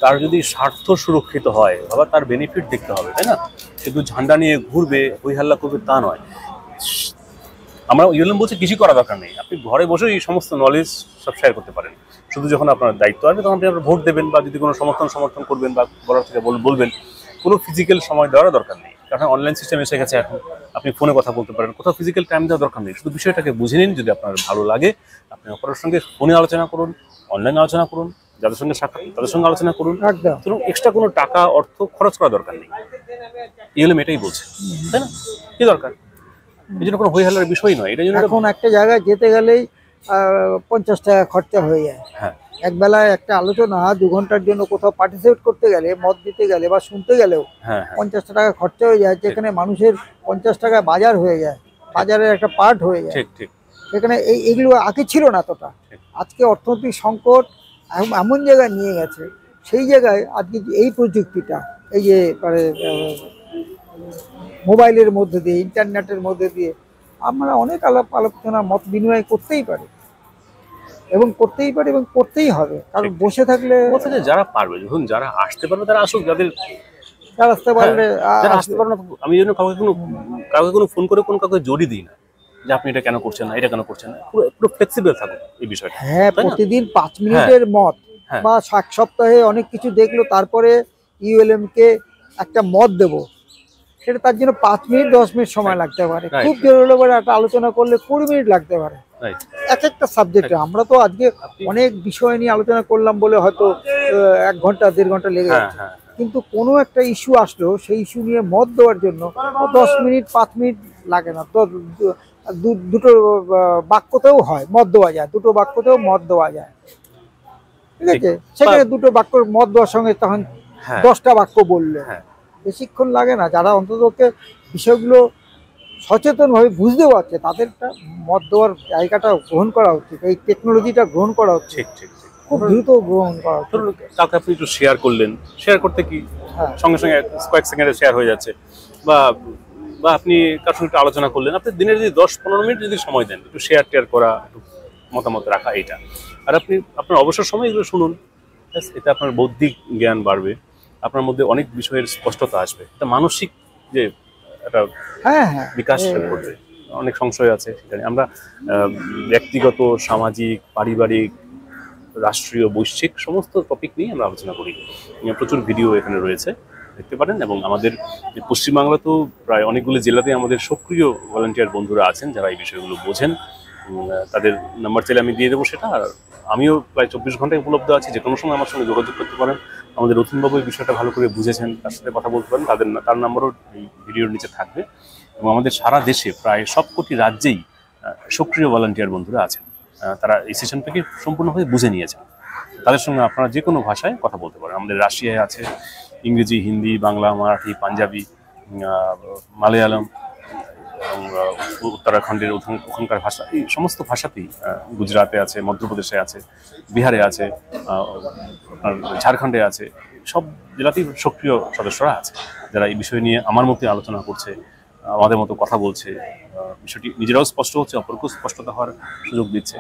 তার যদি স্বার্থ সুরক্ষিত হয়, আবার তার বেনিফিট দেখতে হবে, তাই না? শুধু ঝান্ডা নিয়ে ঘুরবে, হই হাল্লা করবে, তা নয়। আমরা ইউএলএম বলছি কিছু করা দরকার নেই, আপনি ঘরে বসে এই সমস্ত নলেজ সব শেয়ার করতে পারেন। শুধু যখন আপনার দায়িত্ব আসবে তখন আপনি ভোট দেবেন, বা যদি কোনো সমর্থন করবেন বা বলার থেকে বলবেন, কোনো ফিজিক্যাল সময় দেওয়ার দরকার নেই, কারণ অনলাইন সিস্টেম এসে গেছে এখন, আপনি ফোনে কথা বলতে পারেন, কোথাও ফিজিক্যাল টাইম দেওয়ার দরকার নেই। শুধু বিষয়টাকে বুঝে নিন, যদি আপনার ভালো লাগে আপনি অপরের সঙ্গে ফোনে আলোচনা করুন, অনলাইনে আলোচনা করুন, যাদের সঙ্গে সাক্ষাৎ তাদের সঙ্গে আলোচনা করুন, এবং এক্সট্রা কোনো টাকা অর্থ খরচ করা দরকার নেই। ইউএলএম এটাই বলছে, তাই না? কি দরকার, এই জন্য কোনো হই হাল্লার বিষয় নয়। এটা জন্য এখন একটা জায়গায় যেতে গেলেই 50 টাকা খরচা হয়ে যায়। হ্যাঁ, একবেলায় একটা আলোচনা 2 ঘন্টার জন্য কোথাও পার্টিসিপেট করতে গেলে, মত দিতে গেলে বা শুনতে গেলেও 50 টাকা খরচা হয়ে যায়, যেখানে মানুষের 50 টাকা বাজার হয়ে যায়, বাজারের একটা পার্ট হয়ে যায়। ঠিক। সেখানে এইগুলো আগে ছিল না এতটা। আজকে অর্থনৈতিক সংকট এমন জায়গায় নিয়ে গেছে, সেই জায়গায় আজকে এই প্রযুক্তিটা, এই যে মোবাইলের মধ্যে দিয়ে, ইন্টারনেটের মধ্যে দিয়ে আমরা অনেক আলোচনা, মত বিনিময় করতেই পারি, এবং করতেই হবে। কারণ বসে থাকলে যারা পারবে, যখন যারা আসতে পারবে তারা আসুক, যারা আসতে পারবে না, আমি জন্য কাউকে কোনো ফোন করে কাউকে জড়িয়ে দিই না যে আপনি এটা কেন করছেন না, এটা কেন করছেন না, পুরো ফ্লেক্সিবল থাকুন এই বিষয়টা। হ্যাঁ, প্রতিদিন 5 মিনিটের মত, বা 1 সপ্তাহে অনেক কিছু দেখলো, তারপরে ইউএলএম কে একটা মত দেবো, সেটা তার জন্য 5 মিনিট 10 মিনিট সময় লাগতে পারে। খুব জরুরি হলে একটা আলোচনা করলে 20 মিনিট লাগতে পারে এক একটা সাবজেক্টে। আমরা তো আজকে অনেক বিষয় নিয়ে আলোচনা করলাম বলে হয়তো 1 ঘন্টা 1.5 ঘন্টা লেগে যাচ্ছে। কিন্তু কোনো একটা ইস্যু আসলো, সেই ইস্যু নিয়ে মত দেওয়ার জন্য 10 মিনিট 5 মিনিট লাগে না তো, দুটো বাক্যতেও হয় মত দেওয়া যায়, দুটো বাক্যতেও মত দেওয়া যায়, ঠিক আছে। সেখানে দুটো বাক্য মত দেওয়ার সঙ্গে তখন 10টা বাক্য বললে বেশিক্ষণ লাগে না। যারা অন্ততপক্ষে বিষয়গুলো সচেতনভাবে বুঝতে পারছে, তাদেরটা মত দেওয়ার জায়গাটা গ্রহণ করা উচিত, এই টেকনোলজিটা গ্রহণ করা উচিত, খুব দ্রুত গ্রহণ করা উচিত। কাউকে আপনি একটু শেয়ার করলেন, শেয়ার করতে কি সঙ্গে সঙ্গে কয়েক সেকেন্ডে শেয়ার হয়ে যাচ্ছে, বা বা আপনি কার সঙ্গে একটু আলোচনা করলেন, আপনি দিনে যদি 10-15 মিনিট যদি সময় দেন একটু শেয়ার টেয়ার করা, একটু মতামত রাখা, এইটা। আর আপনি আপনার অবসর সময় এগুলো শুনুন, এতে আপনার বৌদ্ধিক জ্ঞান বাড়বে, আপনার মধ্যে অনেক বিষয়ের স্পষ্টতা আসবে, এটা মানসিক যে একটা বিকাশ ঘটবে। অনেক সংশয় আছে সেখানে। আমরা ব্যক্তিগত, সামাজিক, পারিবারিক, রাষ্ট্রীয়, বৈশ্বিক সমস্ত টপিক নিয়ে আমরা আলোচনা করি। প্রচুর ভিডিও এখানে রয়েছে, দেখতে পারেন। এবং আমাদের পশ্চিমবাংলাতেও প্রায় অনেকগুলো জেলাতে আমাদের সক্রিয় ভলান্টিয়ার বন্ধুরা আছেন যারা এই বিষয়গুলো বোঝেন। তাদের নাম্বার চাইলে আমি দিয়ে দেবো সেটা। আর আমিও প্রায় 24 ঘন্টায় উপলব্ধ আছি, যে কোনো সময় আমার সঙ্গে যোগাযোগ করতে পারেন। আমাদের রথিনবাবু এই বিষয়টা ভালো করে বুঝেছেন, তার সাথে কথা বলতে পারেন, তার নাম্বারও এই ভিডিওর নিচে থাকবে। এবং আমাদের সারা দেশে প্রায় সবকটি রাজ্যেই সক্রিয় ভলান্টিয়ার বন্ধুরা আছেন, তারা এই সেশনটাকে সম্পূর্ণভাবে বুঝে নিয়েছেন। তাদের সঙ্গে আপনারা যে কোনো ভাষায় কথা বলতে পারেন। আমাদের রাশিয়ায় আছে ইংরেজি, হিন্দি, বাংলা, মারাঠি, পাঞ্জাবি, মালয়ালম, এবং উত্তরাখণ্ডের ওখানকার ভাষা, এই সমস্ত ভাষাতেই, গুজরাটে আছে, মধ্যপ্রদেশে আছে, বিহারে আছে, আপনার ঝাড়খণ্ডে আছে, সব জেলাতেই সক্রিয় সদস্যরা আছে যারা এই বিষয় নিয়ে আমার মতো আলোচনা করছে, আমাদের মতো কথা বলছে। বিষয়টি নিজেরাও স্পষ্ট হচ্ছে, অপরকেও স্পষ্টতা হওয়ার সুযোগ দিচ্ছে।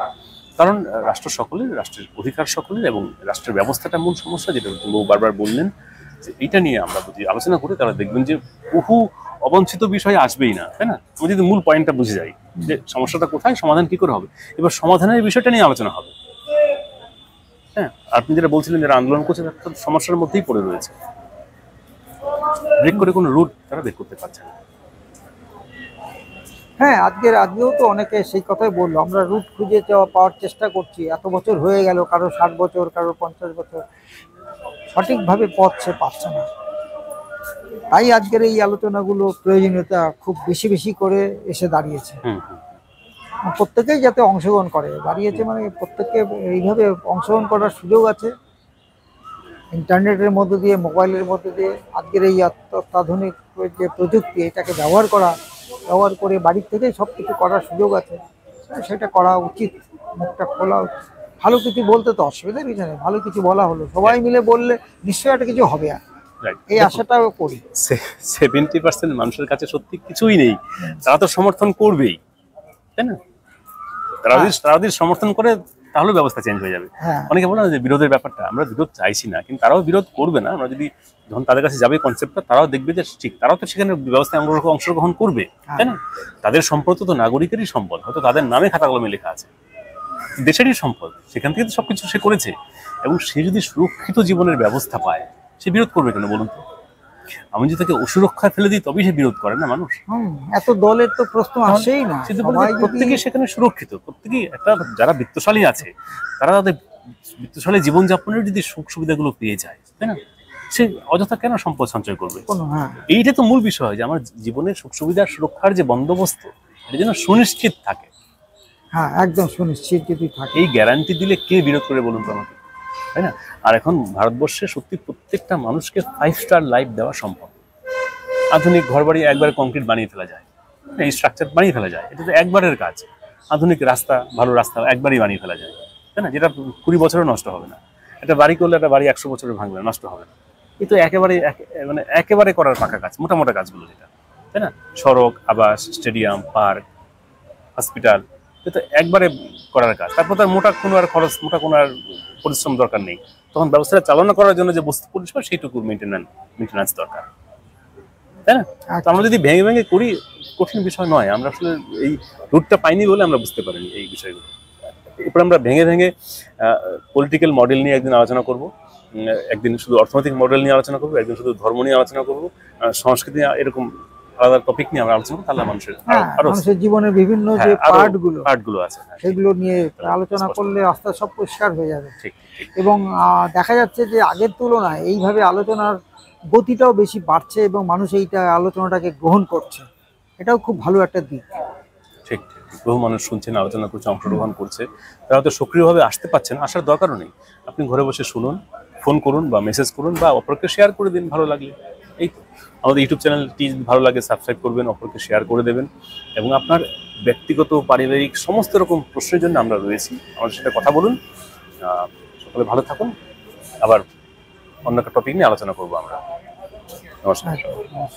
কারণ রাষ্ট্র সকলের, রাষ্ট্রের অধিকার সকলের, এবং রাষ্ট্রের ব্যবস্থাটা মূল সমস্যা, যেটা বারবার বললেন, যে এইটা নিয়ে আমরা যদি আলোচনা করি তাহলে দেখবেন যে বহু অবাঞ্ছিত বিষয় আসবেই না, তাই না? আমি যদি মূল পয়েন্টটা বুঝে যাই যে সমস্যাটা কোথায়, সমাধান কি করে হবে, এবার সমাধানের বিষয়টা নিয়ে আলোচনা হবে। হ্যাঁ, আপনি যেটা বলছিলেন যারা আন্দোলন করছে তারা সমস্যার মধ্যেই পড়ে রয়েছে, ব্রেক করে কোনো রুট তারা বের করতে পারছে না। হ্যাঁ, আজকেও তো অনেকে সেই কথাই বললো, আমরা রুট খুঁজে পাওয়ার চেষ্টা করছি, এত বছর হয়ে গেল, কারো 60 বছর, কারো 50 বছর, সঠিকভাবে পথ সে পাচ্ছে না। তাই আজকের এই আলোচনাগুলো প্রয়োজনীয়তা খুব বেশি বেশি করে এসে দাঁড়িয়েছে। প্রত্যেকেই যাতে অংশগ্রহণ করে, দাঁড়িয়েছে মানে প্রত্যেককে এইভাবে অংশগ্রহণ করার সুযোগ আছে। ইন্টারনেটের মধ্যে দিয়ে, মোবাইলের মধ্যে দিয়ে আজকের এই অত্যাধুনিক যে প্রযুক্তি, এটাকে ব্যবহার করে বাড়ির থেকেই সব কিছু করার সুযোগ আছে, সেটা করা উচিত। মুখটা খোলা উচিত, ভালো কিছু বলতে তো অসুবিধা কিছু নেই, ভালো কিছু বলা হলো, সবাই মিলে বললে নিশ্চয়ই একটা কিছু হবে। আর এই আশাটাও করি। 70% মানুষের কাছে সত্যি কিছুই নেই, তারা তো সমর্থন করবেই, তাই না? তারা যদি সমর্থন করে তাহলে ব্যবস্থা চেঞ্জ হয়ে যাবে। অনেকে বলে না যে বিরোধের ব্যাপারটা, আমরা বিরোধ চাইছি না, কিন্তু তারাও বিরোধ করবে না। আমরা যদি যখন তাদের কাছে যাবে কনসেপ্টটা, তারাও দেখবে যে ঠিক, তারাও তো সেখানে ব্যবস্থায় অংশগ্রহণ করবে, তাই না? তাদের সম্পদ তো নাগরিকেরই সম্পদ, হয়তো তাদের নামে খাতা কলমে লেখা আছে, দেশেরই সম্পদ, সেখান থেকে তো সবকিছু সে করেছে। এবং সে যদি সুরক্ষিত জীবনের ব্যবস্থা পায়, সে বিরোধ করবে কেন বলুন তো? আমি যদি তাকে অসুরক্ষায় ফেলে দিই তবেই সে বিরোধ করে না মানুষ। এত দলের তো প্রশ্ন আসেই না, প্রত্যেকেই সেখানে সুরক্ষিত, প্রত্যেকেই একটা, যারা বিত্তশালী আছে তারা তাদের বিত্তশালী জীবনযাপনের যদি সুখ সুবিধাগুলো পেয়ে যায়, তাই না? সে অযথা কেন সম্পদ সঞ্চয় করবে? এইটা তো মূল বিষয়, যে আমার জীবনের সুখ সুবিধার সুরক্ষার যে বন্দোবস্ত, এটা যেন সুনিশ্চিত থাকে। হ্যাঁ, একদম সুনিশ্চিত যদি থাকে, এই গ্যারান্টি দিলে কে বিরোধ করে বলুন তো আমাকে, তাই না? আর এখন ভারতবর্ষে সত্যি প্রত্যেকটা মানুষকে 5 স্টার লাইফ দেওয়া সম্ভব। আধুনিক ঘরবাড়ি একবার কংক্রিট বানিয়ে ফেলা যায়, এই স্ট্রাকচার বানিয়ে ফেলা যায়, এটা তো একবারের কাজ। আধুনিক রাস্তা, ভালো রাস্তা একবারই বানিয়ে ফেলা যায়, তাই না? যেটা 20 বছরও নষ্ট হবে না। একটা বাড়ি করলে একটা বাড়ি 100 বছরে ভাঙবে, নষ্ট হবে না। এই তো একেবারে করার পাকা কাজ, মোটা কাজগুলো যেটা, তাই না? সড়ক, আবাস, স্টেডিয়াম, পার্ক, হসপিটাল, এটা একবারে করার কাজ। তারপর তার মোটা কোনো আর পরিশ্রম দরকার নেই। তখন ব্যবস্থাটা চালনা করার জন্য যে বস্তু পরিষেবা, সেইটুকু মেনটেন্যান্স দরকার, তাই না? তো আমরা যদি ভেঙে ভেঙে করি, কঠিন বিষয় নয়। আমরা আসলে এই রুটটা পাইনি বলে আমরা বুঝতে পারিনি এই বিষয়গুলো। এরপর আমরা ভেঙে ভেঙে পলিটিক্যাল মডেল নিয়ে একদিন আলোচনা করব, একদিন শুধু অর্থনৈতিক মডেল নিয়ে আলোচনা করবো, একদিন শুধু ধর্ম নিয়ে আলোচনা করবো, সংস্কৃতি, এরকম আলাদা টপিক নিয়ে আমরা আলোচনা করবো। তাহলে মানুষের জীবনের বিভিন্ন যে পার্টগুলো আছে, সেগুলো নিয়ে আলোচনা করলে আস্তে সব পরিষ্কার হয়ে যাবে। এবং দেখা যাচ্ছে যে আগের তুলনায় এইভাবে আলোচনার গতিটাও বেশি বাড়ছে এবং মানুষ এইটা আলোচনাটাকে গ্রহণ করছে, এটাও খুব ভালো একটা দিক। ঠিক ঠিক ঠিক। বহু মানুষ শুনছেন, আলোচনা করছে, অংশগ্রহণ করছে। তারা তো সক্রিয়ভাবে আসতে পারছেন, আসার দরকারও নেই। আপনি ঘরে বসে শুনুন, ফোন করুন বা মেসেজ করুন বা অপরকে শেয়ার করে দিন ভালো লাগলে। এই তো। আমাদের ইউটিউব চ্যানেলটি যদি ভালো লাগে সাবস্ক্রাইব করবেন, অপরকে শেয়ার করে দেবেন এবং আপনার ব্যক্তিগত পারিবারিক সমস্ত রকম প্রশ্নের জন্য আমরা রয়েছি, আমাদের সাথে কথা বলুন। সকলে ভালো থাকুন। আবার অন্য একটা টপিক নিয়ে আলোচনা করবো আমরা। নমস্কার। হ্যাঁ।